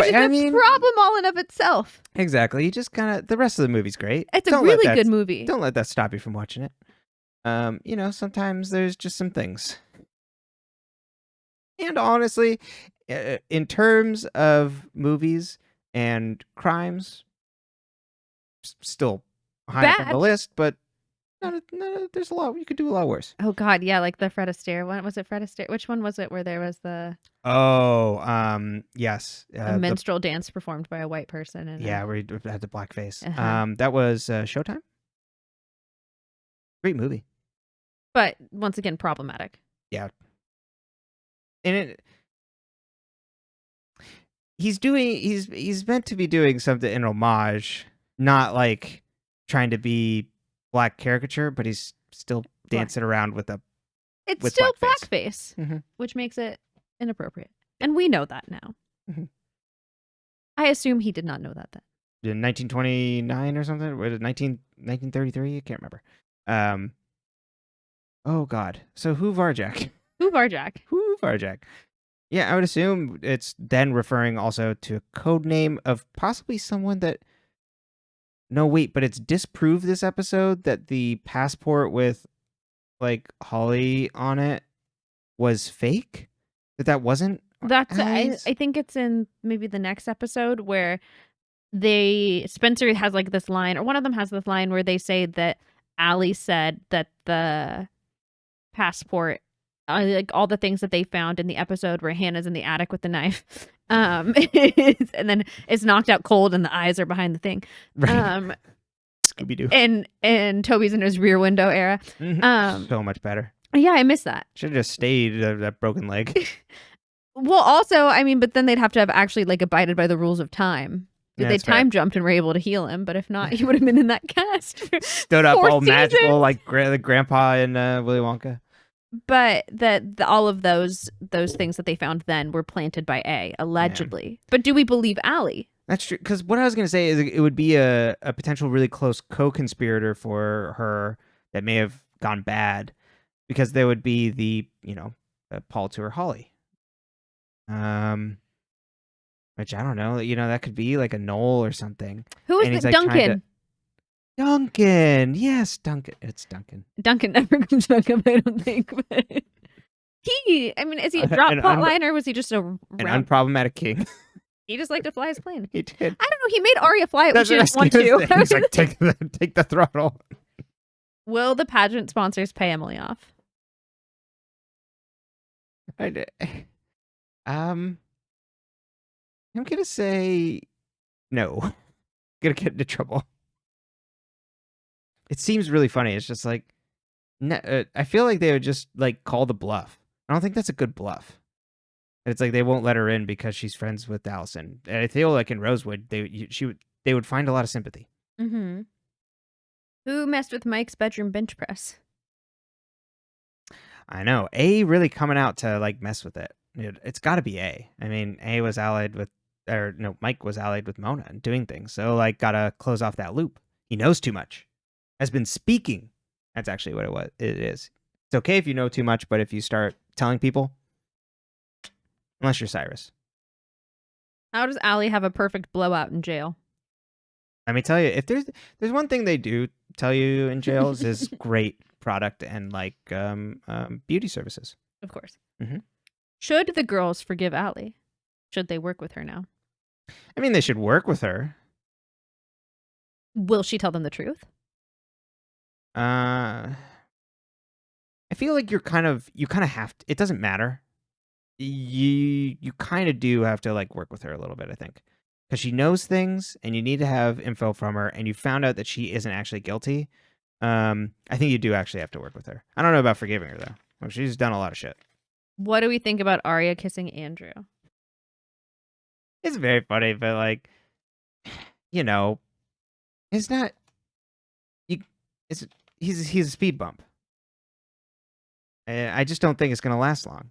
is a problem all in of itself. Exactly. You just kind of, the rest of the movie's great. It's a really good movie. Don't let that stop you from watching it. Sometimes there's just some things. And honestly, in terms of movies and crimes. Still high up on the Bad. list, but there's a lot. You could do a lot worse. Oh God, yeah, like the Fred Astaire one. Was it Fred Astaire? Which one was it where there was the yes, a minstrel dance performed by a white person? And where he had the blackface. Uh-huh. That was Showtime. Great movie, but once again problematic. Yeah, and he's meant to be doing something in homage, not like trying to be black caricature, but he's still dancing around with it's still blackface, which makes it inappropriate, and we know that now. I assume he did not know that then. In 1929 or something, 1933, I can't remember. Oh God, so who Varjak? Who Varjak? Yeah, I would assume it's then referring also to a code name of possibly someone that. No, wait, but it's disproved this episode that the passport with like Holly on it was fake. That wasn't. That's I think it's in maybe the next episode where Spencer has like this line, or one of them has this line where they say that Allie said that the passport, like all the things that they found in the episode where Hannah's in the attic with the knife, and then it's knocked out cold and the eyes are behind the thing. Right. Scooby-Doo. And Toby's in his Rear Window era. So much better. Yeah, I miss that. Should have just stayed that broken leg. Well, also, I mean, but then they'd have to have actually like abided by the rules of time. They time jumped and were able to heal him, but if not, he would have been in that cast. Stood up all magical like the grandpa in Willy Wonka. But all of those things that they found then were planted by A, allegedly. Yeah. But do we believe Allie? That's true. Because what I was going to say is it would be a potential really close co-conspirator for her that may have gone bad, because there would be the Paul to her Holly. Which I don't know. That could be like a Noel or something. Who is it? Duncan. Duncan. Yes, Duncan. It's Duncan. Duncan never comes back up, I don't think. But is he a drop plotline, or was he just an unproblematic king? He just liked to fly his plane. He did. I don't know. He made Arya fly it when she didn't want to. He's like, take the throttle. Will the pageant sponsors pay Emily off? I'm gonna say no. Gonna get into trouble. It seems really funny. It's just like, I feel like they would just like call the bluff. I don't think that's a good bluff. It's like they won't let her in because she's friends with Allison. And I feel like in Rosewood, they would find a lot of sympathy. Mm-hmm. Who messed with Mike's bedroom bench press? I know. A really coming out to like mess with it. It's got to be A. I mean, Mike was allied with Mona and doing things. So like, gotta close off that loop. He knows too much. Has been speaking. That's actually what it is. It's okay if you know too much, but if you start telling people, unless you're Cyrus. How does Allie have a perfect blowout in jail? Let me tell you, if there's one thing they do tell you in jails is great product and like beauty services. Of course. Mm-hmm. Should the girls forgive Allie? Should they work with her now? I mean, they should work with her. Will she tell them the truth? I feel like you kind of have to. It doesn't matter. You kind of do have to like work with her a little bit, I think, because she knows things and you need to have info from her, and you found out that she isn't actually guilty. I think you do actually have to work with her. I don't know about forgiving her though. Well, she's done a lot of shit. What do we think about Arya kissing Andrew? It's very funny, but like, it's not. He's a speed bump. I just don't think it's gonna last long.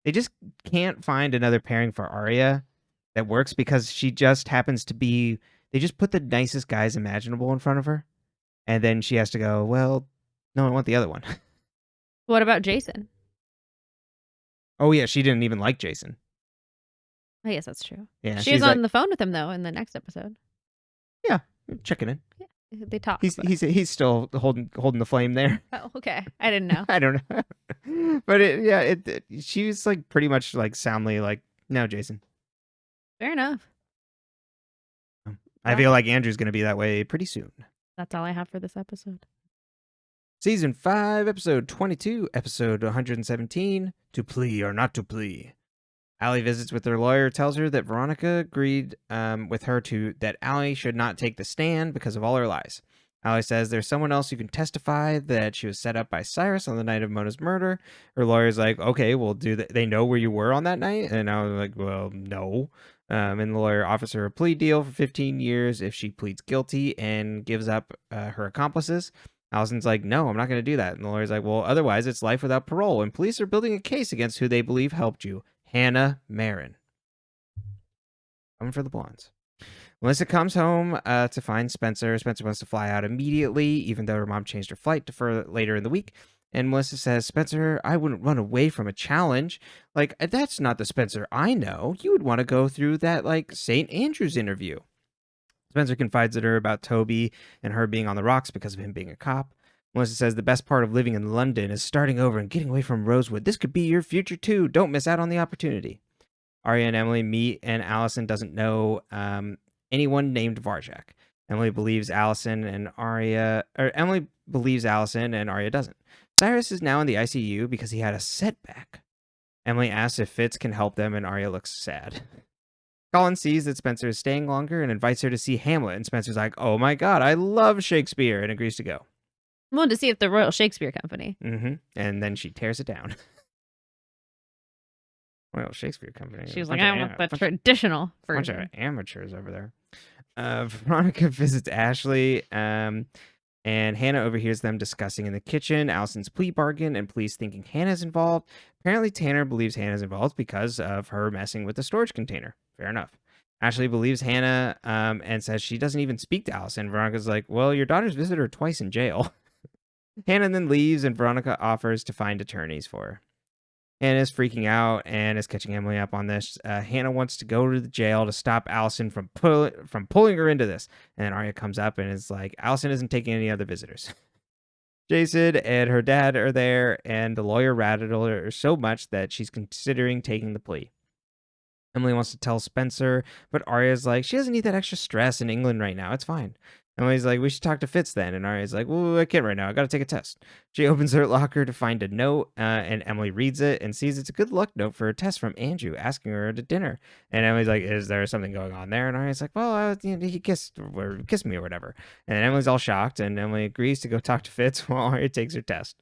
They just can't find another pairing for Arya that works, because she just happens to be. They just put the nicest guys imaginable in front of her, and then she has to go, well, no, I want the other one. What about Jason? Oh yeah, she didn't even like Jason. I guess that's true. Yeah, she was on the phone with him though in the next episode. Yeah, checking in. Yeah, they talk. He's still holding the flame there. Oh, okay. I didn't know. I don't know, but she was like pretty much like soundly like, no, Jason. Fair enough. I feel like Andrew's going to be that way pretty soon. That's all I have for this episode. Season 5, episode 22, episode 117, To Plea or Not to Plea. Allie visits with her lawyer, tells her that Veronica agreed with her that Allie should not take the stand because of all her lies. Allie says there's someone else who can testify that she was set up by Cyrus on the night of Mona's murder. Her lawyer's like, okay, well, they know where you were on that night? And I was like, well, no. And the lawyer offers her a plea deal for 15 years if she pleads guilty and gives up her accomplices. Allison's like, no, I'm not going to do that. And the lawyer's like, well, otherwise it's life without parole. And police are building a case against who they believe helped you. Hanna Marin. Coming for the blondes. Melissa comes home to find Spencer. Spencer wants to fly out immediately, even though her mom changed her flight to for later in the week. And Melissa says, Spencer, I wouldn't run away from a challenge. Like, that's not the Spencer I know. You would want to go through that, like, St. Andrews interview. Spencer confides in her about Toby and her being on the rocks because of him being a cop. Melissa says the best part of living in London is starting over and getting away from Rosewood. This could be your future too. Don't miss out on the opportunity. Arya and Emily meet, and Allison doesn't know anyone named Varjak. Emily believes Allison, and Arya doesn't. Cyrus is now in the ICU because he had a setback. Emily asks if Fitz can help them, and Arya looks sad. Colin sees that Spencer is staying longer and invites her to see Hamlet, and Spencer's like, oh my god, I love Shakespeare, and agrees to go. I wanted to see if the Royal Shakespeare Company. Mm-hmm. And then she tears it down. Royal Shakespeare Company. She was like, I want the traditional version. Bunch of amateurs over there. Veronica visits Ashley, and Hanna overhears them discussing in the kitchen Allison's plea bargain, and police thinking Hannah's involved. Apparently, Tanner believes Hannah's involved because of her messing with the storage container. Fair enough. Ashley believes Hanna and says she doesn't even speak to Allison. Veronica's like, well, your daughter's visited her twice in jail. Hanna then leaves, and Veronica offers to find attorneys for her. Hannah's freaking out and is catching Emily up on this. Hanna wants to go to the jail to stop Allison from pulling her into this. And then Arya comes up and is like, Allison isn't taking any other visitors. Jason and her dad are there, and the lawyer rattled her so much that she's considering taking the plea. Emily wants to tell Spencer, but Arya's like, she doesn't need that extra stress in England right now. It's fine. Emily's like, we should talk to Fitz then. And Arya's like, well, I can't right now. I got to take a test. She opens her locker to find a note, and Emily reads it and sees it's a good luck note for a test from Andrew asking her to dinner. And Emily's like, is there something going on there? And Arya's like, well, he kissed me or whatever. And Emily's all shocked, and Emily agrees to go talk to Fitz while Arya takes her test.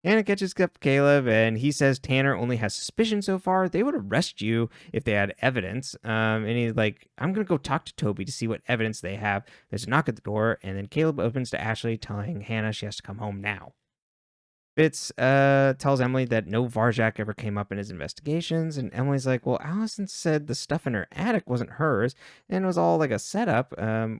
Hanna catches up Caleb, and he says Tanner only has suspicion so far. They would arrest you if they had evidence. And he's like, I'm going to go talk to Toby to see what evidence they have. There's a knock at the door, and then Caleb opens to Ashley, telling Hanna she has to come home now. Fitz tells Emily that no Varjak ever came up in his investigations, and Emily's like, well, Allison said the stuff in her attic wasn't hers, and it was all like a setup,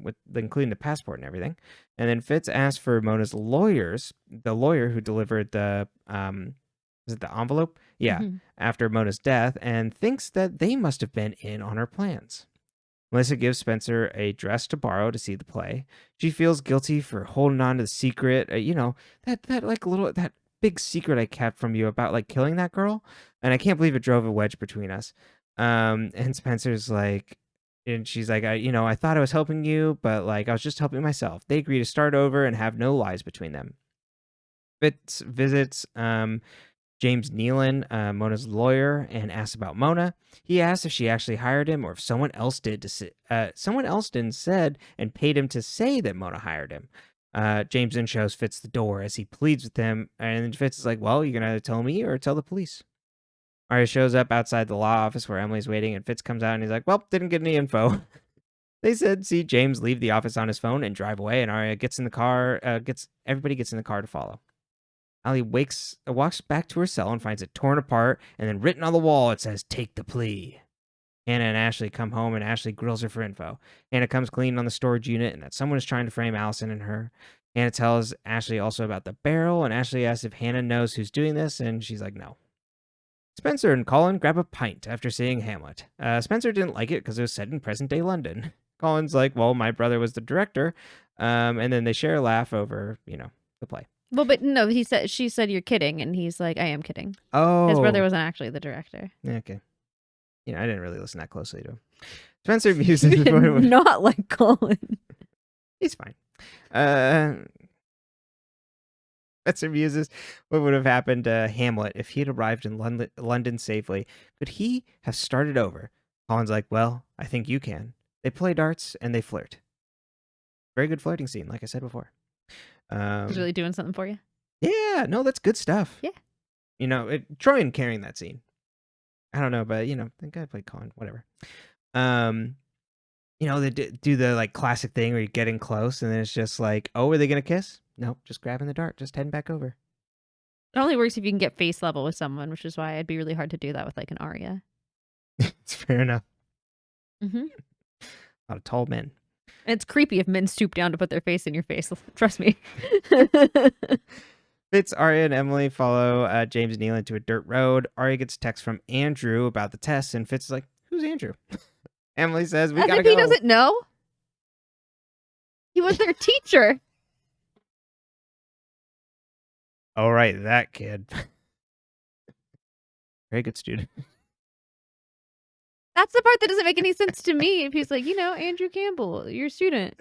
with including the passport and everything. And then Fitz asked for Mona's lawyers, the lawyer who delivered the, is it the envelope? Yeah, after Mona's death, and thinks that they must have been in on her plans. Melissa gives Spencer a dress to borrow to see the play. She feels guilty for holding on to the secret, that big secret I kept from you about like killing that girl, and I can't believe it drove a wedge between us. And Spencer's like, and she's like, I thought I was helping you, but like I was just helping myself. They agree to start over and have no lies between them. Fitz visits James Nealon, Mona's lawyer, and asks about Mona. He asks if she actually hired him or if someone else did. Someone else didn't said and paid him to say that Mona hired him. James then shows Fitz the door as he pleads with him, and Fitz is like, well, you can either tell me or tell the police. Arya shows up outside the law office where Emily's waiting, and Fitz comes out and he's like, well, didn't get any info. They said see James leave the office on his phone and drive away, and Arya gets in the car, everybody gets in the car to follow. Allie walks back to her cell and finds it torn apart, and then written on the wall it says, take the plea. Hanna and Ashley come home, and Ashley grills her for info. Hanna comes clean on the storage unit and that someone is trying to frame Allison and her. Hanna tells Ashley also about the barrel, and Ashley asks if Hanna knows who's doing this, and she's like, no. Spencer and Colin grab a pint after seeing Hamlet. Spencer didn't like it because it was set in present-day London. Colin's like, well, my brother was the director, and then they share a laugh over, the play. Well, but no, she said you're kidding, and he's like, I am kidding. Oh. His brother wasn't actually the director. Okay. I didn't really listen that closely to him. Spencer muses. You did not like Colin. He's fine. Spencer muses what would have happened to Hamlet if he had arrived in London safely. Could he have started over? Colin's like, well, I think you can. They play darts and they flirt. Very good flirting scene, like I said before. He's really doing something for you. Yeah, no, that's good stuff. Yeah. Troy carrying that scene. I don't know, but the guy played Colin, whatever. They do the like classic thing where you're getting close and then it's just like, oh, are they gonna kiss? Nope, just grabbing the dart, just heading back over. It only works if you can get face level with someone, which is why it'd be really hard to do that with like an Arya. It's fair enough. Mm-hmm. A lot of tall men. It's creepy if men stoop down to put their face in your face. Trust me. Fitz, Arya, and Emily follow James and Neil into a dirt road. Arya gets a text from Andrew about the test, and Fitz is like, who's Andrew? Emily says, we gotta go. He doesn't know. He was their teacher. Oh, right, that kid. Very good student. That's the part that doesn't make any sense to me. If he's like, Andrew Campbell, your student.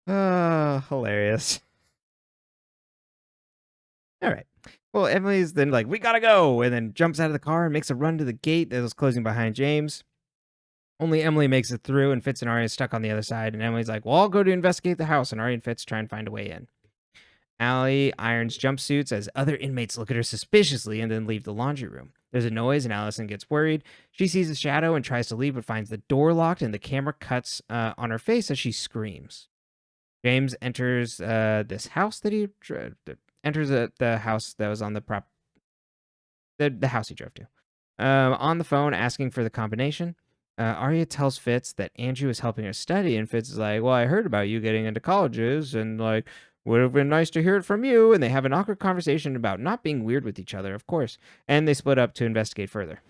Hilarious. All right. Well, Emily's then like, we gotta go, and then jumps out of the car and makes a run to the gate that was closing behind James. Only Emily makes it through, and Fitz and Arya are stuck on the other side, and Emily's like, well, I'll go to investigate the house, and Arya and Fitz try and find a way in. Allie irons jumpsuits as other inmates look at her suspiciously and then leave the laundry room. There's a noise and Allison gets worried. She sees a shadow and tries to leave but finds the door locked and the camera cuts on her face as she screams. James enters this house that he enters the house that was on the house he drove to. On the phone asking for the combination. Arya tells Fitz that Andrew is helping her study, and Fitz is like, well, I heard about you getting into colleges, and like, would have been nice to hear it from you. And they have an awkward conversation about not being weird with each other, of course, and they split up to investigate further.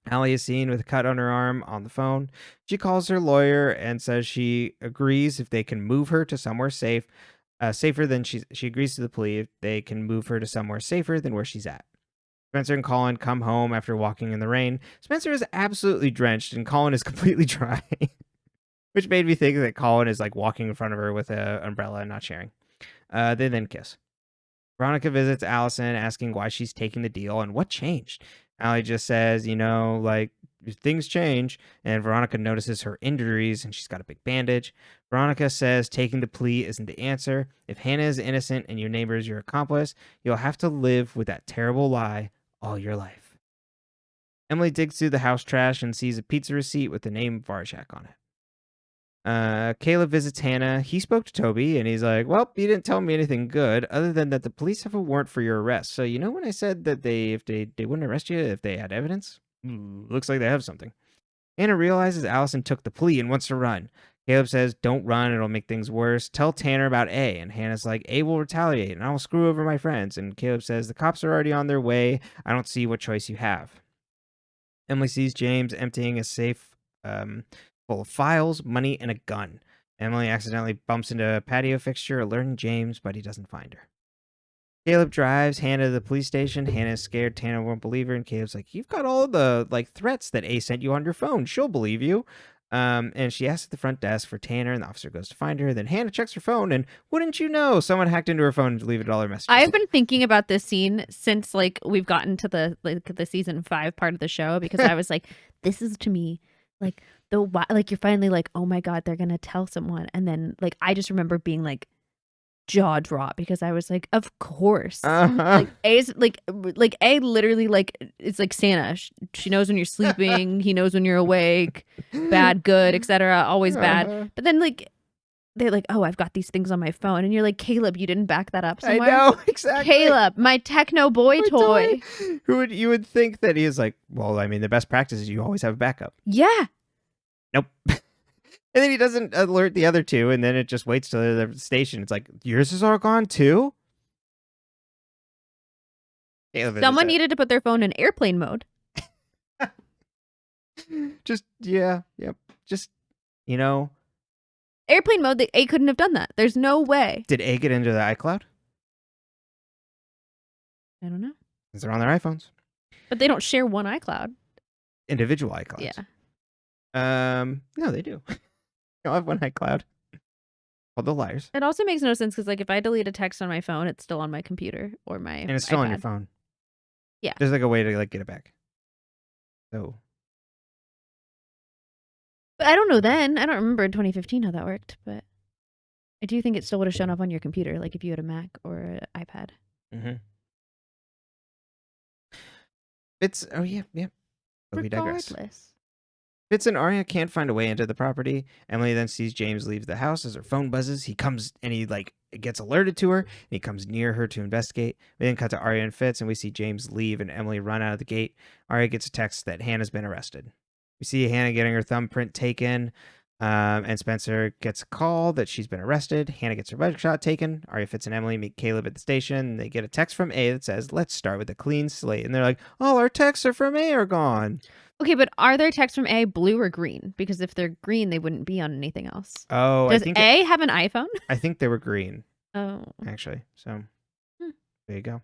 Allie is seen with a cut on her arm on the phone. She calls her lawyer and says she agrees if they can move her to somewhere safer than she agrees to the plea if they can move her to somewhere safer than where she's at. Spencer and Colin come home after walking in the rain. Spencer is absolutely drenched and Colin is completely dry, which made me think that Colin is like walking in front of her with an umbrella and not sharing. They then kiss. Veronica visits Allison asking why she's taking the deal and what changed. Allie just says, like, things change, and Veronica notices her injuries and she's got a big bandage. Veronica says taking the plea isn't the answer. If Hanna is innocent and your neighbor is your accomplice, you'll have to live with that terrible lie all your life. Emily digs through the house trash and sees a pizza receipt with the name Varshak on it. Caleb visits Hanna. He spoke to Toby, and he's like, well, you didn't tell me anything good, other than that the police have a warrant for your arrest. So when I said that if they wouldn't arrest you if they had evidence? Looks like they have something. Hanna realizes Allison took the plea and wants to run. Caleb says, don't run, it'll make things worse. Tell Tanner about A. And Hannah's like, A will retaliate, and I will screw over my friends. And Caleb says, the cops are already on their way. I don't see what choice you have. Emily sees James emptying a safe full of files, money, and a gun. Emily accidentally bumps into a patio fixture, alerting James, but he doesn't find her. Caleb drives Hanna to the police station. Hannah's scared Tanner won't believe her, and Caleb's like, you've got all the threats that A sent you on your phone. She'll believe you. And she asks at the front desk for Tanner, and the officer goes to find her. Then Hanna checks her phone, and wouldn't you know, someone hacked into her phone and deleted all her messages. I've been thinking about this scene since we've gotten to the season 5 part of the show, because I was like, this is to me you're finally like, oh my god, they're gonna tell someone, and then I just remember being jaw drop because I was like, of course. A's A literally it's like Santa. She knows when you're sleeping, he knows when you're awake, bad, good, etc. Always bad. But then they're like, oh, I've got these things on my phone, and you're like, Caleb, you didn't back that up somewhere. I know, exactly. Caleb, my techno boy toy. You would think that he is like, well, I mean, the best practice is you always have a backup. Yeah. Nope. And then he doesn't alert the other two, and then it just waits till the station. It's like, yours is all gone too? Someone needed to put their phone in airplane mode. Just, yeah, yep. Just, Airplane mode, A couldn't have done that. There's no way. Did A get into the iCloud? I don't know. Because they're on their iPhones. But they don't share one iCloud. Individual iClouds. Yeah. No, they do. They all have one iCloud. Called the Liars. It also makes no sense because, like, if I delete a text on my phone, it's still on my computer or my And it's still iPad. on your phone. Yeah. There's like a way to like get it back. So. But I don't know then. I don't remember in 2015 how that worked, but I do think it still would have shown up on your computer, like if you had a Mac or an iPad. Mm-hmm. Oh yeah. But we digress. Regardless. Fitz and Arya can't find a way into the property. Emily then sees James leave the house as her phone buzzes. He comes and he gets alerted to her, and he comes near her to investigate. We then cut to Arya and Fitz, and we see James leave and Emily run out of the gate. Arya gets a text that Hannah's been arrested. We see Hanna getting her thumbprint taken, and Spencer gets a call that she's been arrested. Hanna gets her mugshot taken. Arya, Fitz, and Emily meet Caleb at the station. They get a text from A that says, "Let's start with a clean slate." And they're like, "All our texts are from A are gone." Okay, but are their texts from A blue or green? Because if they're green, they wouldn't be on anything else. Oh, Does A have an iPhone? I think they were green. Oh. Actually. So, there you go.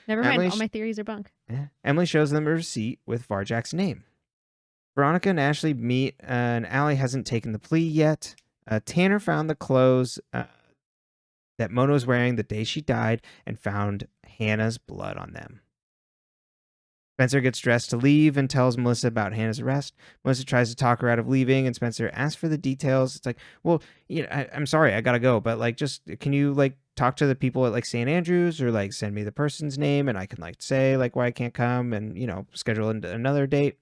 Never mind. All my theories are bunk. Yeah. Emily shows them a receipt with Varjak's name. Veronica and Ashley meet, and Allie hasn't taken the plea yet. Tanner found the clothes that Mona was wearing the day she died and found Hannah's blood on them. Spencer gets dressed to leave and tells Melissa about Hannah's arrest. Melissa tries to talk her out of leaving, and Spencer asks for the details. It's like, well, I'm sorry, I gotta go, but like, just can you like talk to the people at like St. Andrews or like send me the person's name and I can like say like why I can't come and schedule another date.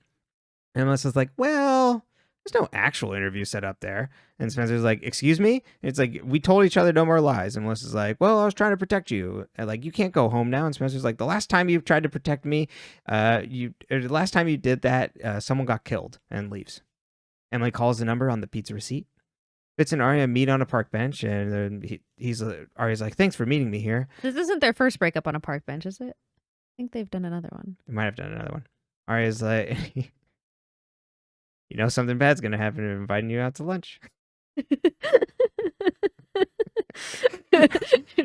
And Melissa's like, well, there's no actual interview set up there. And Spencer's like, excuse me? And it's like, we told each other no more lies. And Melissa's like, well, I was trying to protect you. And like, you can't go home now. And Spencer's like, the last time you tried to protect me, the last time you did that, someone got killed, and leaves. Emily calls the number on the pizza receipt. Fitz and Arya meet on a park bench, and Arya's like, thanks for meeting me here. This isn't their first breakup on a park bench, is it? I think they've done another one. They might have done another one. Arya's like... something bad's going to happen. I'm inviting you out to lunch.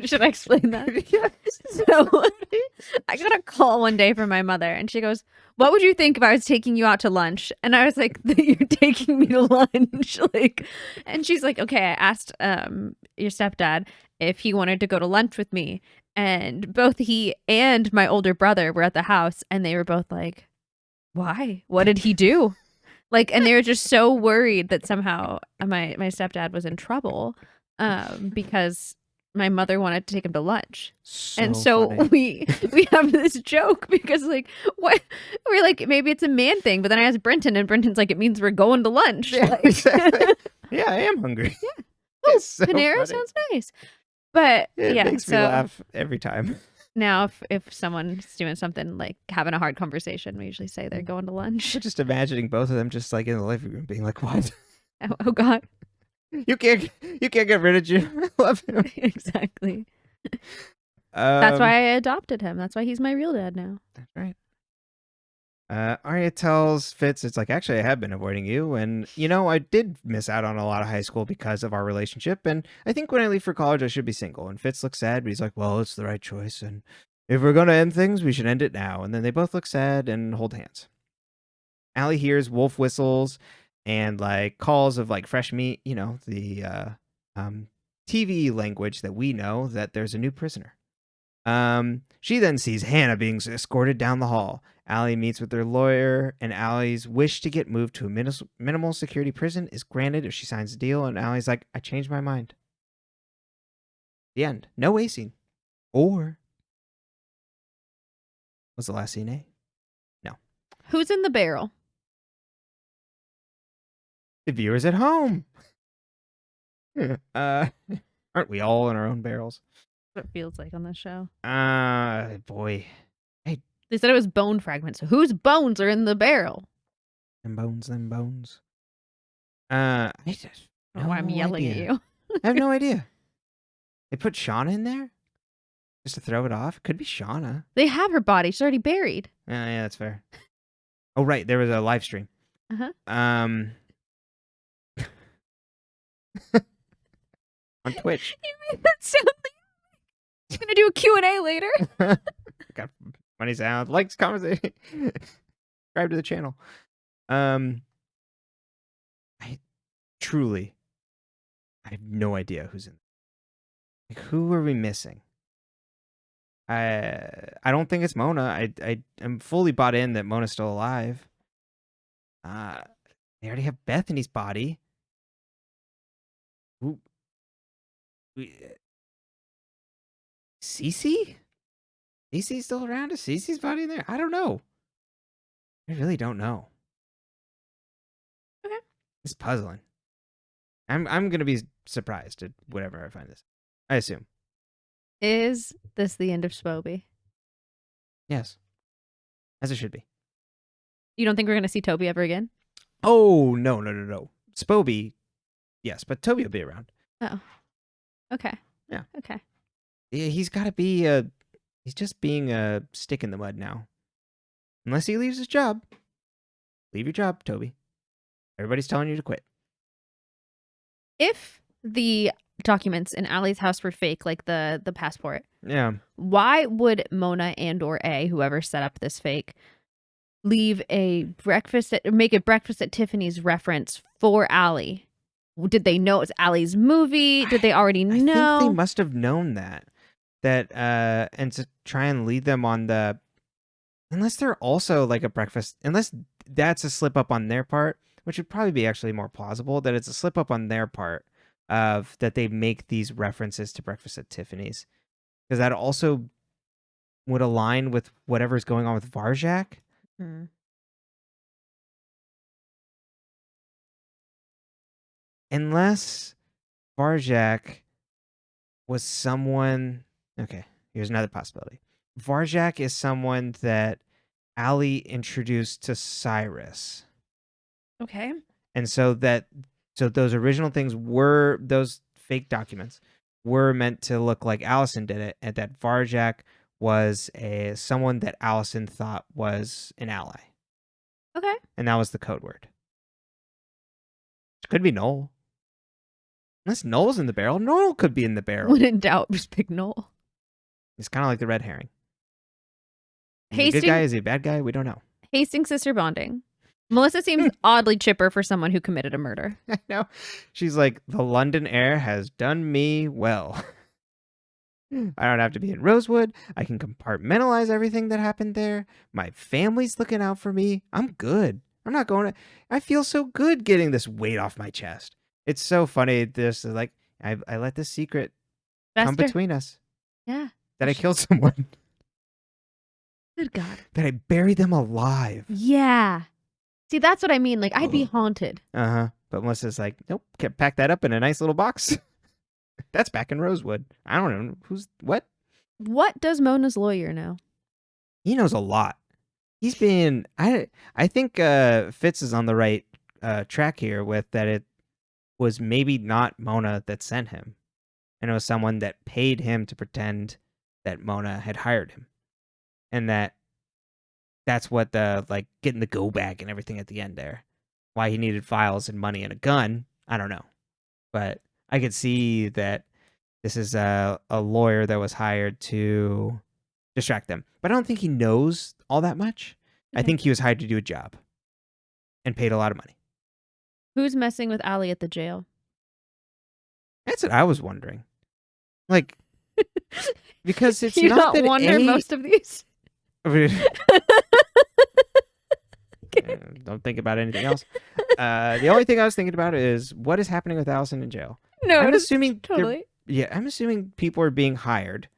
Should I explain that? Yes. So I got a call one day from my mother, and she goes, what would you think if I was taking you out to lunch? And I was like, you're taking me to lunch? And she's like, okay, I asked your stepdad if he wanted to go to lunch with me. And both he and my older brother were at the house, and they were both like, why? What did he do? And they were just so worried that somehow my stepdad was in trouble because my mother wanted to take him to lunch. So we have this joke because what we're like, maybe it's a man thing, but then I asked Brenton, and Brenton's like, it means we're going to lunch. Yeah, exactly. Yeah, I am hungry. Yeah. Oh, so Panera funny. Sounds nice. But it makes me laugh every time. Now, if someone's doing something like having a hard conversation, we usually say they're going to lunch. We're just imagining both of them just like in the living room being like, what? Oh God. You can't get rid of Jim. I love him. Exactly. That's why I adopted him. That's why he's my real dad now. That's right. Arya tells Fitz, it's like, actually, I have been avoiding you. And, I did miss out on a lot of high school because of our relationship. And I think when I leave for college, I should be single. And Fitz looks sad, but he's like, well, it's the right choice. And if we're going to end things, we should end it now. And then they both look sad and hold hands. Allie hears wolf whistles and calls of fresh meat, the TV language that we know that there's a new prisoner. She then sees Hanna being escorted down the hall. Allie meets with their lawyer, and Allie's wish to get moved to a minimal security prison is granted if she signs the deal. And Allie's like, I changed my mind. The end. No A scene. Or was the last scene A? No. Who's in the barrel? The viewers at home. Aren't we all in our own barrels? That's what it feels like on this show. Boy. They said it was bone fragments. So whose bones are in the barrel? Them bones. I just don't know why I'm yelling at you. I have no idea. They put Shauna in there? Just to throw it off? Could be Shauna. They have her body. She's already buried. Yeah, that's fair. Oh, right. There was a live stream. Uh-huh. On Twitch. You made that sound like you're going to do a Q&A later? Got funny sound, likes, comments, subscribe to the channel. I truly, I have no idea who's in. Like, who are we missing? I don't think it's Mona. I'm fully bought in that Mona's still alive. They already have Bethany's body. Who? Cece? Cece's still around? Is Cece's body in there? I don't know. I really don't know. Okay. It's puzzling. I'm gonna be surprised at whatever I find this. I assume. Is this the end of Spoby? Yes. As it should be. You don't think we're gonna see Toby ever again? Oh, no. Spoby, yes, but Toby will be around. Oh. Okay. Yeah. Okay. He's got to be he's just being a stick in the mud now. Unless he leaves his job. Leave your job, Toby. Everybody's telling you to quit. If the documents in Allie's house were fake, like the passport, Yeah. why would Mona and or A, whoever set up this fake, make a breakfast at Tiffany's reference for Allie? Did they know it's Allie's movie? Did they already know? I think they must have known that and to try and lead them on the, unless they're also like a breakfast, unless that's a slip up on their part, which would probably be actually more plausible, that it's a slip up on their part of that they make these references to Breakfast at Tiffany's, because that also would align with whatever's going on with Varjak. Unless Varjak was someone. Okay, here's another possibility. Varjak is someone that Allie introduced to Cyrus. Okay. And so those original things were, those fake documents were meant to look like Allison did it, and that Varjak was someone that Allison thought was an ally. Okay. And that was the code word. It could be Noel. Unless Noel's in the barrel. Noel could be in the barrel. When in doubt, just pick Noel. It's kind of like the red herring. Is he a Hastings, good guy? Is he a bad guy? We don't know. Hastings sister bonding. Melissa seems oddly chipper for someone who committed a murder. I know. She's like, the London air has done me well. I don't have to be in Rosewood. I can compartmentalize everything that happened there. My family's looking out for me. I'm good. I'm not going to. I feel so good getting this weight off my chest. It's so funny. This is like, I let this secret come between us. Yeah. That I killed someone. Good God. That I buried them alive. Yeah. See, that's what I mean. Like, I'd be haunted. Uh-huh. But Melissa's like, nope, can't pack that up in a nice little box. That's back in Rosewood. I don't know. What? What does Mona's lawyer know? He knows a lot. He's been, I think Fitz is on the right track here with that it was maybe not Mona that sent him. And it was someone that paid him to pretend that Mona had hired him. And that's what the, like, getting the go bag and everything at the end there. Why he needed files and money and a gun, I don't know. But I could see that this is a lawyer that was hired to distract them. But I don't think he knows all that much. Okay. I think he was hired to do a job and paid a lot of money. Who's messing with Allie at the jail? That's what I was wondering. Like, because it's you not don't that wonder most of these. Don't think about anything else. The only thing I was thinking about is what is happening with Allison in jail. No, I'm assuming totally. Yeah, I'm assuming people are being hired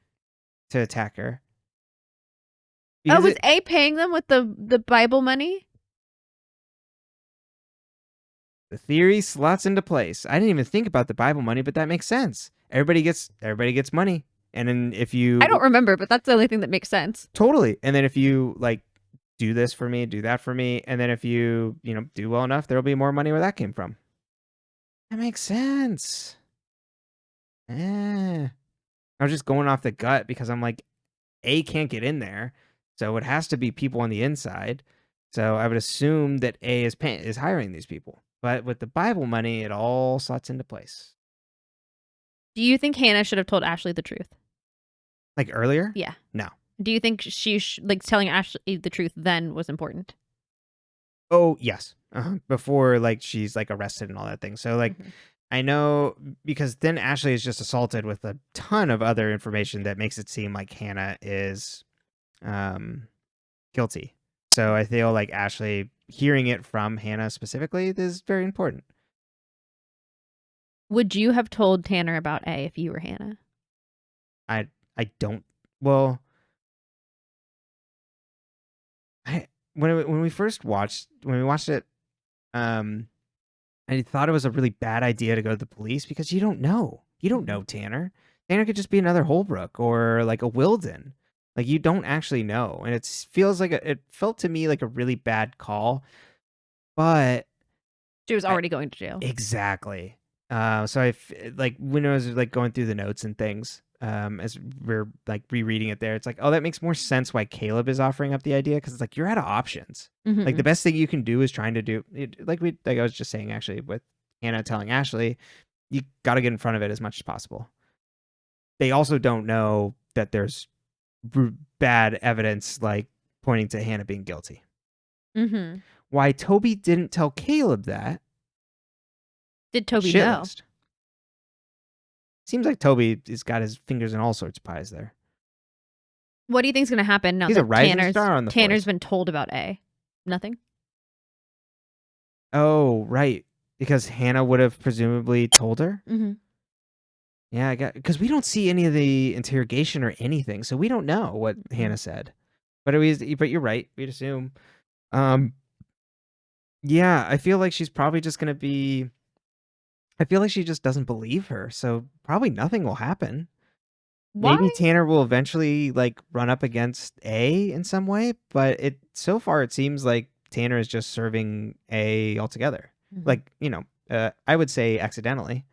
to attack her. Because was A paying them with the Bible money? The theory slots into place. I didn't even think about the Bible money, but that makes sense. Everybody gets money. And then if you I don't remember, but that's the only thing that makes sense. Totally. And then if you like do this for me, do that for me, and then if you do well enough, there'll be more money where that came from. That makes sense. I was just going off the gut because I'm like, A can't get in there, so it has to be people on the inside. So I would assume that A is hiring these people. But with the Bible money, it all slots into place. Do you think Hanna should have told Ashley the truth? Like earlier? Yeah. No. Do you think she like telling Ashley the truth then was important? Oh, yes. Before like she's like arrested and all that thing. So like I know because then Ashley is just assaulted with a ton of other information that makes it seem like Hanna is guilty. So I feel like Ashley hearing it from Hanna specifically is very important. Would you have told Tanner about A if you were Hanna? I don't. Well, when we watched it, I thought it was a really bad idea to go to the police because you don't know. You don't know Tanner. Tanner could just be another Holbrook or like a Wilden. Like you don't actually know, and it felt to me like a really bad call. But she was already going to jail. Exactly. So like when I was like going through the notes and things, as we're like rereading it there, it's like, oh, that makes more sense why Caleb is offering up the idea because it's like you're out of options. Like the best thing you can do is trying to do it, like I was just saying actually with Hanna telling Ashley, you got to get in front of it as much as possible. They also don't know that there's bad evidence like pointing to Hanna being guilty. Why Toby didn't tell Caleb that? Did Toby know? Seems like Toby has got his fingers in all sorts of pies there. What do you think's going to happen now that Tanner's been told about A? Nothing? Oh, right. Because Hanna would have presumably told her? Yeah, because we don't see any of the interrogation or anything, so we don't know what Hanna said. But you're right. We'd assume. Yeah, I feel like she's probably just going to be... I feel like she just doesn't believe her, so probably nothing will happen. Why? Maybe Tanner will eventually like run up against A in some way, but so far it seems like Tanner is just serving A altogether. Like, I would say accidentally.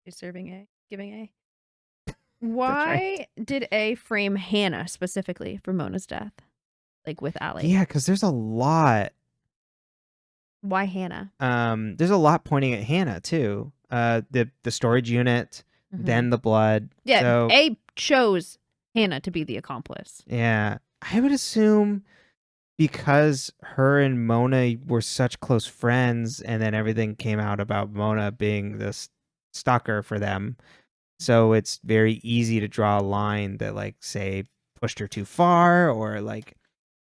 She's serving A, giving A. Why did A frame Hanna specifically for Mona's death? Like with Allie? Yeah, because there's a lot. Why Hanna? There's a lot pointing at Hanna too. The storage unit, then the blood. Yeah, so, A chose Hanna to be the accomplice. Yeah, I would assume because her and Mona were such close friends, and then everything came out about Mona being this stalker for them. So it's very easy to draw a line that, like, say, pushed her too far, or like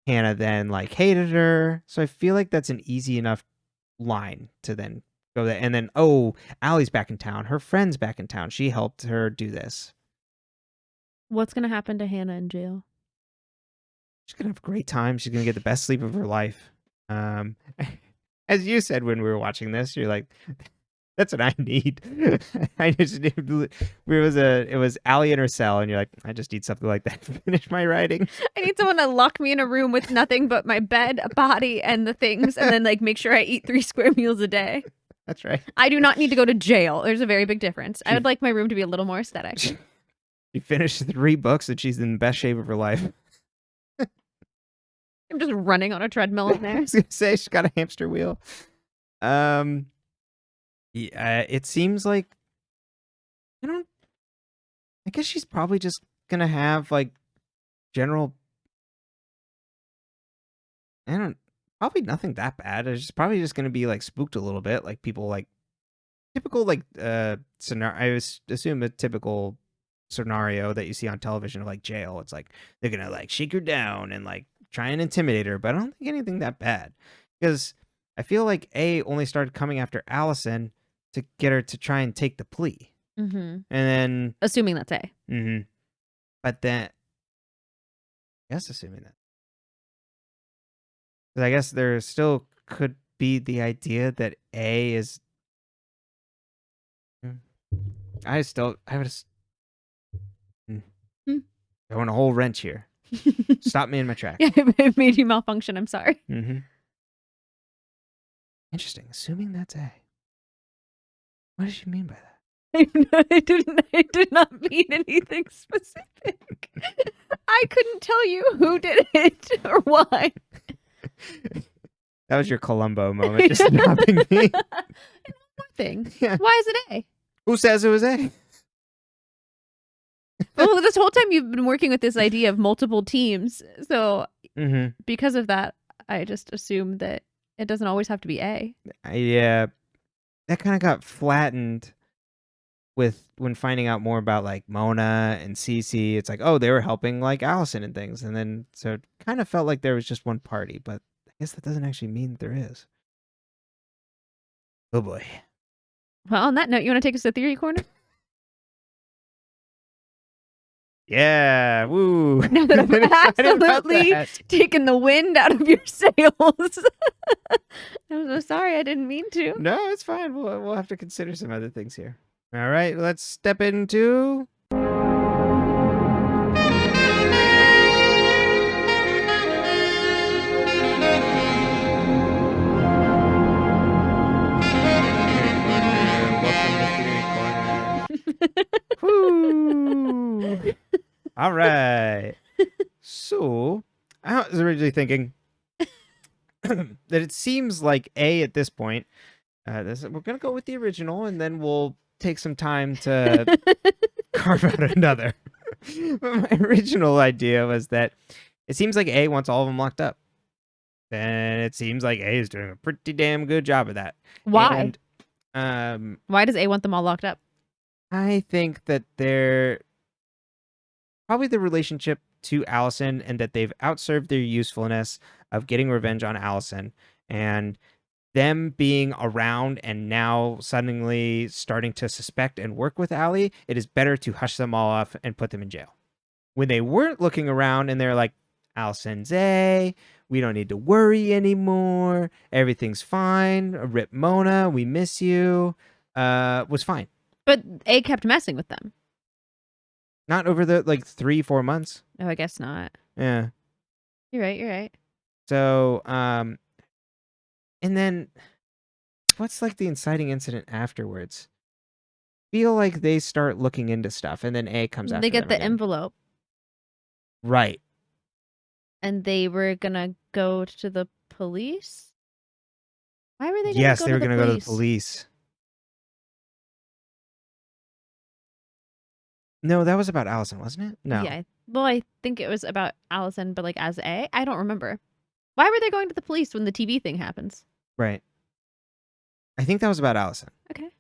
Hanna then like hated her. So I feel like that's an easy enough line to then go there. And then, oh, Allie's back in town. Her friend's back in town. She helped her do this. What's gonna happen to Hanna in jail? She's gonna have a great time. She's gonna get the best sleep of her life. As you said when we were watching this, you're like, that's what I need. It was Allie in her cell, and you're like, I just need something like that to finish my writing. I need someone to lock me in a room with nothing but my bed, a body, and the things, and then like make sure I eat 3 square meals a day. That's right. I do not need to go to jail. There's a very big difference. I would like my room to be a little more aesthetic. She finished 3 books, and she's in the best shape of her life. I'm just running on a treadmill in there. I was gonna say she's got a hamster wheel. Yeah, it seems like I guess she's probably just gonna have like general. Probably nothing that bad. She's probably just gonna be like spooked a little bit, like people like typical like scenario. I assume a typical scenario that you see on television of like jail. It's like they're gonna like shake her down and like try and intimidate her, but I don't think anything that bad because I feel like A only started coming after Allison to get her to try and take the plea. And then... Assuming that's A. But then... Yes, assuming that. Because I guess there still could be the idea that A is... I would... Throwing a whole wrench here. Stop me in my tracks. Yeah, it made you malfunction. I'm sorry. Interesting. Assuming that's A. What does she mean by that? I did not mean anything specific. I couldn't tell you who did it or why. That was your Columbo moment, just stopping me. Thing. Yeah. Why is it A? Who says it was A? Well, this whole time you've been working with this idea of multiple teams. So because of that, I just assume that it doesn't always have to be A. Yeah, that kind of got flattened with when finding out more about like Mona and Cece. It's like, oh, they were helping like Allison and things, and then so it kind of felt like there was just one party, but I guess that doesn't actually mean that there is. Oh boy. Well, on that note, you want to take us to Theory Corner? Yeah, woo. Now that I've absolutely taken the wind out of your sails. I'm so sorry, I didn't mean to. No, it's fine. We'll have to consider some other things here. All right, let's step into... Woo! All right. So, I was originally thinking that it seems like A at this point. We're gonna go with the original, and then we'll take some time to carve out another. But my original idea was that it seems like A wants all of them locked up, and it seems like A is doing a pretty damn good job of that. Why? And, why does A want them all locked up? I think that they're probably the relationship to Allison, and that they've outserved their usefulness of getting revenge on Allison, and them being around and now suddenly starting to suspect and work with Allie, it is better to hush them all off and put them in jail. When they weren't looking around and they're like, Allison's A, we don't need to worry anymore, everything's fine, rip Mona, we miss you, was fine. But A kept messing with them. Not over the 3-4 months. Oh, I guess not. Yeah. You're right. So, and then what's like the inciting incident afterwards? Feel like they start looking into stuff, and then A comes after them. They get the again. envelope. Right. And they were gonna go to the police? Why were they gonna Yes, go they were to going to go to the police. No, that was about Allison, wasn't it? No. Yeah. Well, I think it was about Allison, but like as A? I don't remember. Why were they going to the police when the TV thing happens? Right. I think that was about Allison. Okay. Yes.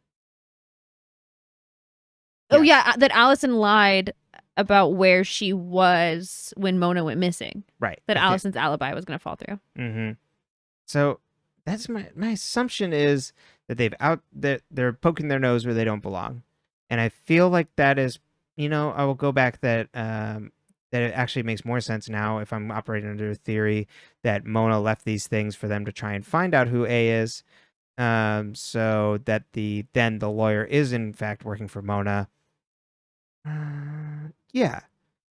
Oh, yeah, that Allison lied about where she was when Mona went missing. Right. That Allison's alibi was going to fall through. Mm-hmm. So that's my assumption is that they're poking their nose where they don't belong. And I feel like that is, I will go back that that it actually makes more sense now if I'm operating under a theory that Mona left these things for them to try and find out who A is. So that the lawyer is in fact working for Mona. Yeah.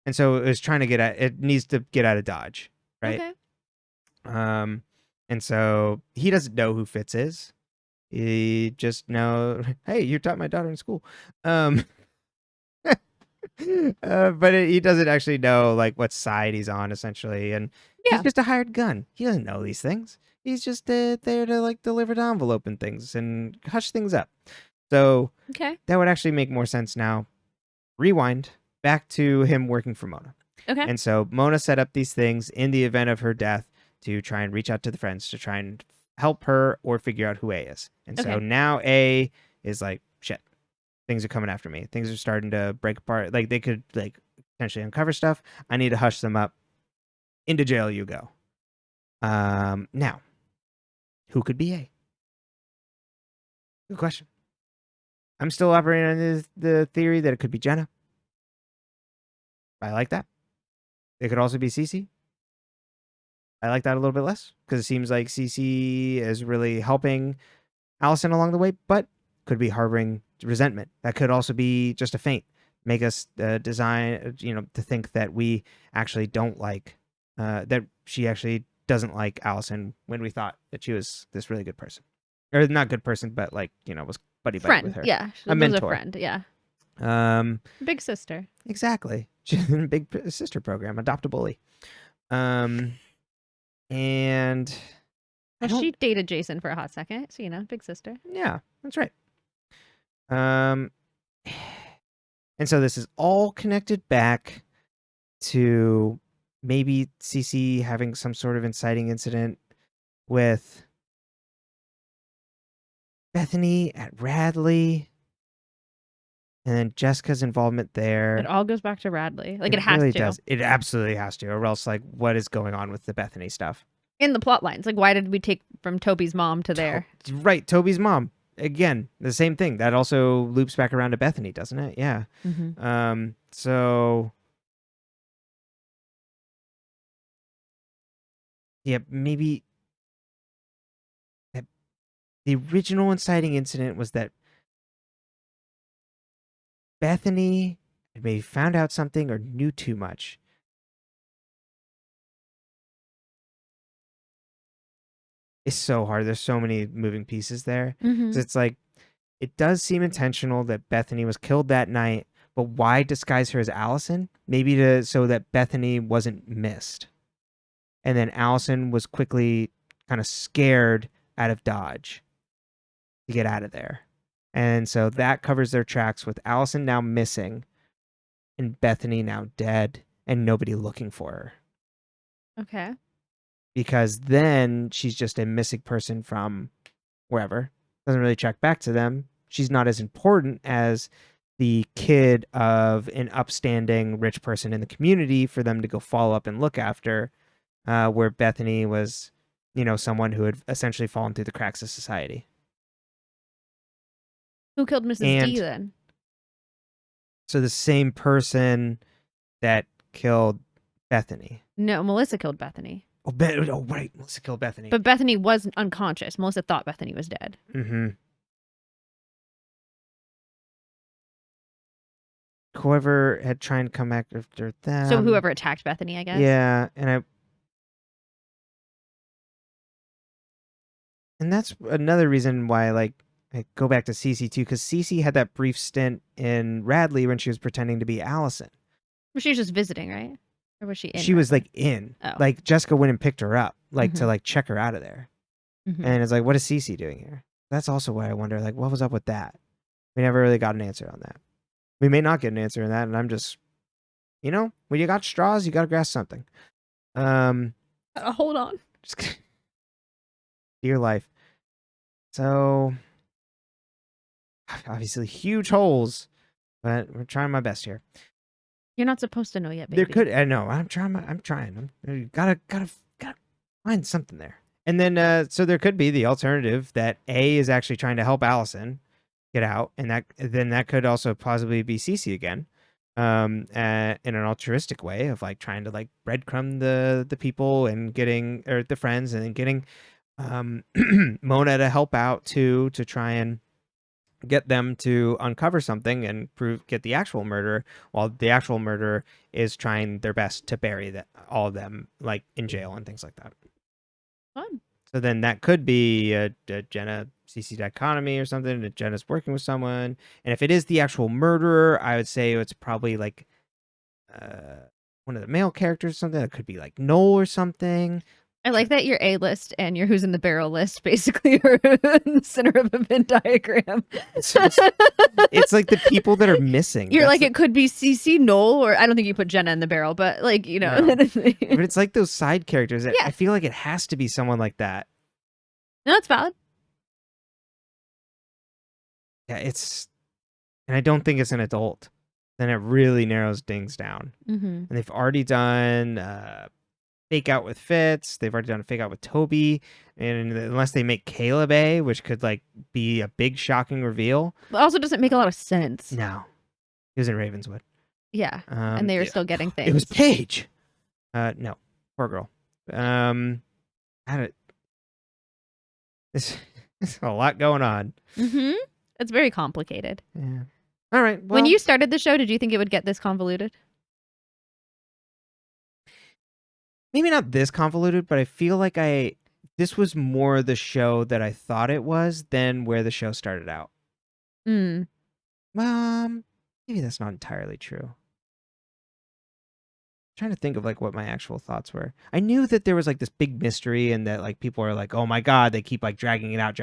And so it was trying to it needs to get out of Dodge, right? Okay. And so he doesn't know who Fitz is. He just hey, you taught my daughter in school. But he doesn't actually know like what side he's on essentially, and he's just a hired gun. He doesn't know these things. He's just there to like deliver the envelope and things and hush things up. So that would actually make more sense now. Rewind back to him working for Mona. Okay. And so Mona set up these things in the event of her death to try and reach out to the friends to try and help her or figure out who A is. And so now A is like, shit, things are coming after me. Things are starting to break apart. Like they could like potentially uncover stuff. I need to hush them up. Into jail you go. Now, who could be A? Good question. I'm still operating on the theory that it could be Jenna. I like that. It could also be Cece. I like that a little bit less because it seems like Cece is really helping Allison along the way, but could be harboring resentment. That could also be just a feint. Make us design, to think that we actually don't like, that she actually doesn't like Allison when we thought that she was this really good person. Or not good person, but like, was buddy with her. Yeah. A mentor. A friend, yeah. Big sister. Exactly. She's in a big sister program, Adopt a Bully. And well, she dated Jason for a hot second, so big sister. Yeah, that's right. And so this is all connected back to maybe Cece having some sort of inciting incident with Bethany at Radley, and then Jessica's involvement there. It all goes back to Radley. Like, it has really to. does. It absolutely has to, or else, like, what is going on with the Bethany stuff? In the plot lines. Like, why did we take from Toby's mom to there? Right, Toby's mom. Again, the same thing. That also loops back around to Bethany, doesn't it? Yeah. Mm-hmm. So... yeah, maybe... the original inciting incident was that Bethany had maybe found out something or knew too much. It's so hard. There's so many moving pieces there. Mm-hmm. So it's like, it does seem intentional that Bethany was killed that night, but why disguise her as Allison? Maybe so that Bethany wasn't missed. And then Allison was quickly kind of scared out of Dodge to get out of there. And so that covers their tracks with Allison now missing and Bethany now dead and nobody looking for her. Okay. Because then she's just a missing person from wherever. Doesn't really check back to them. She's not as important as the kid of an upstanding rich person in the community for them to go follow up and look after, where Bethany was, someone who had essentially fallen through the cracks of society. Who killed Mrs. D then? So the same person that killed Bethany. No, Melissa killed Bethany. Oh, right. Melissa killed Bethany. But Bethany was unconscious. Melissa thought Bethany was dead. Mm-hmm. Whoever had tried to come back after them. So whoever attacked Bethany, I guess? Yeah, and that's another reason why, like, I go back to Cece too, because Cece had that brief stint in Radley when she was pretending to be Allison. Well, she was just visiting, right? Or was she in? She was, like, in. Oh. Like, Jessica went and picked her up, like, to, like, check her out of there. Mm-hmm. And it's like, what is Cece doing here? That's also why I wonder, like, what was up with that? We never really got an answer on that. We may not get an answer on that, and I'm just, when you got straws, you got to grasp something. Hold on. Just dear life. So, obviously, huge holes, but we're trying my best here. You're not supposed to know yet, baby. There could, I know. I'm trying. Gotta find something there. And then, so there could be the alternative that A is actually trying to help Allison get out, and that could also possibly be Cece again, in an altruistic way of, like, trying to, like, breadcrumb the people and getting, or the friends, and then getting Mona to help out too, to try and get them to uncover something and get the actual murderer, while the actual murderer is trying their best to bury all of them, like, in jail and things like that. Fun. So then that could be a Jenna CC dichotomy or something, that Jenna's working with someone. And if it is the actual murderer, I would say it's probably, like, one of the male characters or something. That could be, like, Noel or something. I like that your A list and your who's in the barrel list basically are in the center of a Venn diagram. It's like the people that are missing. You're like, it could be CC, Noel, or I don't think you put Jenna in the barrel, but, like, No. But it's like those side characters. Yeah. I feel like it has to be someone like that. No, it's valid. Yeah, and I don't think it's an adult. Then it really narrows things down. Mm-hmm. And they've already done fake out with Fitz. They've already done a fake out with Toby. And unless they make Caleb A, which could, like, be a big shocking reveal. But also doesn't make a lot of sense. No. He was in Ravenswood. Yeah. And they were still getting things. It was Paige. No. Poor girl. There's a lot going on. Mm-hmm. It's very complicated. Yeah. All right. Well, when you started the show, did you think it would get this convoluted? Maybe not this convoluted, but I feel like this was more the show that I thought it was than where the show started out. Mm. Maybe that's not entirely true. I'm trying to think of, like, what my actual thoughts were. I knew that there was, like, this big mystery and that, like, people are like, oh my God, they keep, like, dragging it out.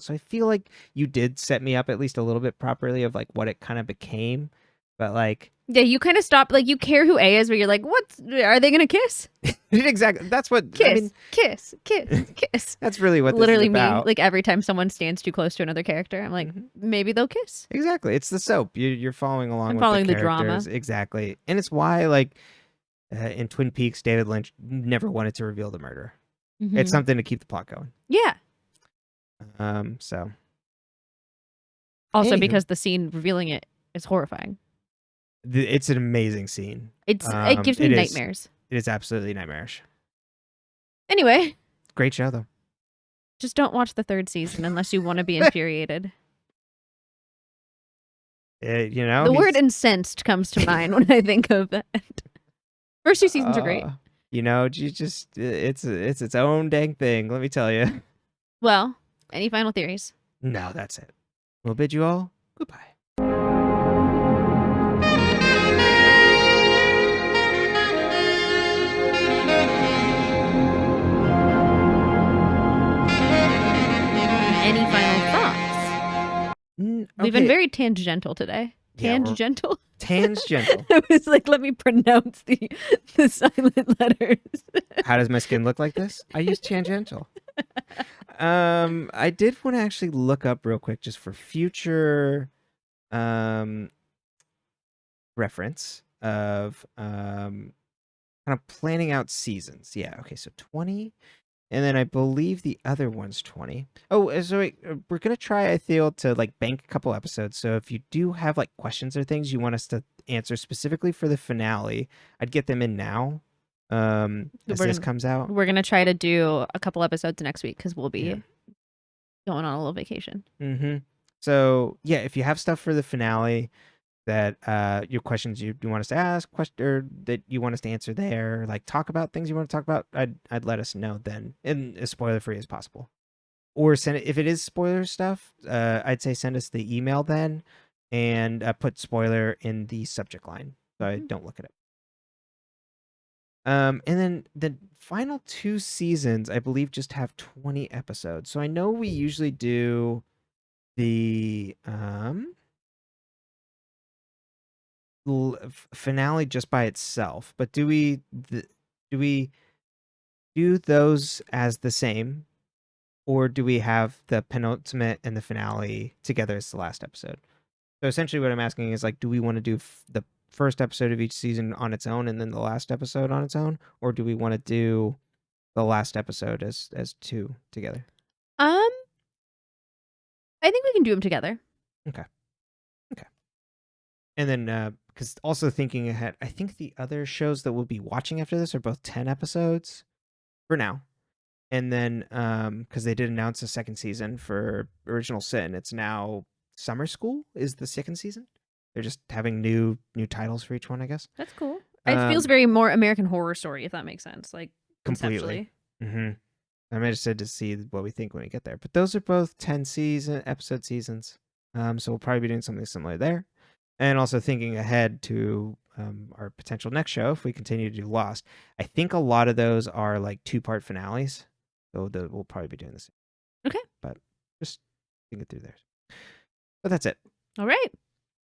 So I feel like you did set me up at least a little bit properly of, like, what it kind of became. But like, yeah, you kind of stop. Like, you care who A is, but you're like, are they gonna kiss? exactly. That's what Kiss, I mean. kiss, kiss. That's really what Literally this is about. me. Like every time someone stands too close to another character, I'm like, maybe they'll kiss. Exactly. It's the soap. You're following along I'm with following the the drama. characters. Exactly. And it's why, like, in Twin Peaks, David Lynch never wanted to reveal the murder. It's something to keep the plot going. Yeah. So. Also, because the scene revealing it is horrifying. It's an amazing scene. It gives me nightmares. It is absolutely nightmarish. Anyway. Great show, though. Just don't watch the 3rd season unless you want to be infuriated. The word incensed comes to mind when I think of that. First 2 seasons are great. It's its own dang thing, let me tell you. Well, any final theories? No, that's it. We'll bid you all goodbye. Any final thoughts? We've been very tangential today. Tangential? Tangential. I was like, let me pronounce the silent letters. How does my skin look like this? I use tangential. I did want to actually look up real quick just for future reference of kind of planning out seasons. Yeah, okay, so 20. And then I believe the other one's 20. Oh, so we're going to try, I feel, to like bank a couple episodes. So if you do have like questions or things you want us to answer specifically for the finale, I'd get them in now as this comes out. We're going to try to do a couple episodes next week because we'll be going on a little vacation. So, yeah, if you have stuff for the finale that your questions you want us to ask, or that you want us to answer there, like talk about things you want to talk about, I'd let us know then, and as spoiler free as possible. Or send it if it is spoiler stuff. I'd say send us the email then, and put spoiler in the subject line so I don't look at it. And then the final 2 seasons, I believe, just have 20 episodes. So I know we usually do the finale just by itself, but do we do those as the same, or do we have the penultimate and the finale together as the last episode? So essentially what I'm asking is, like, do we want to do the first episode of each season on its own and then the last episode on its own, or do we want to do the last episode as 2 together? I think we can do them together. Okay. And then because also thinking ahead, I think the other shows that we'll be watching after this are both 10 episodes for now. And then because they did announce a 2nd season for Original Sin, it's now Summer School is the 2nd season. They're just having new titles for each one, I guess. That's cool. It feels very more American Horror Story, if that makes sense. Like, completely. I'm interested to see what we think when we get there. But those are both 10 episode seasons. So we'll probably be doing something similar there. And also thinking ahead to our potential next show, if we continue to do Lost, I think a lot of those are like 2-part finales. So we'll probably be doing this. Okay. But just think it through there. But that's it. All right.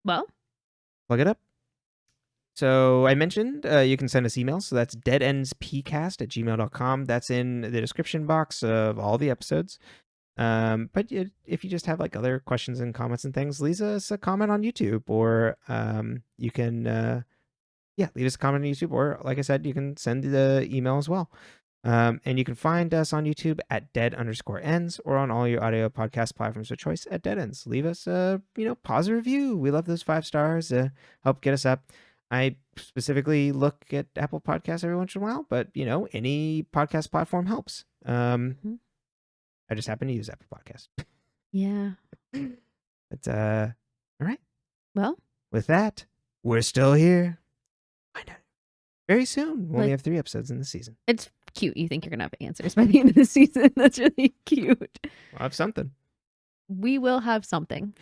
Well. Plug it up. So I mentioned you can send us emails. So that's deadendspcast@gmail.com. That's in the description box of all the episodes. But if you just have like other questions and comments and things, leave us a comment on YouTube, or you can leave us a comment on YouTube, or like I said, you can send the email as well. And you can find us on YouTube at dead_ends, or on all your audio podcast platforms of choice at Dead Ends. Leave us a positive review. We love those 5 stars. Help get us up. I specifically look at Apple Podcasts every once in a while, but any podcast platform helps. I just happen to use Apple Podcast. Yeah. But all right. Well, with that, we're still here. I know. Very soon. We'll only have 3 episodes in the season. It's cute. You think you're gonna have answers by the end of the season. That's really cute. We'll have something. We will have something.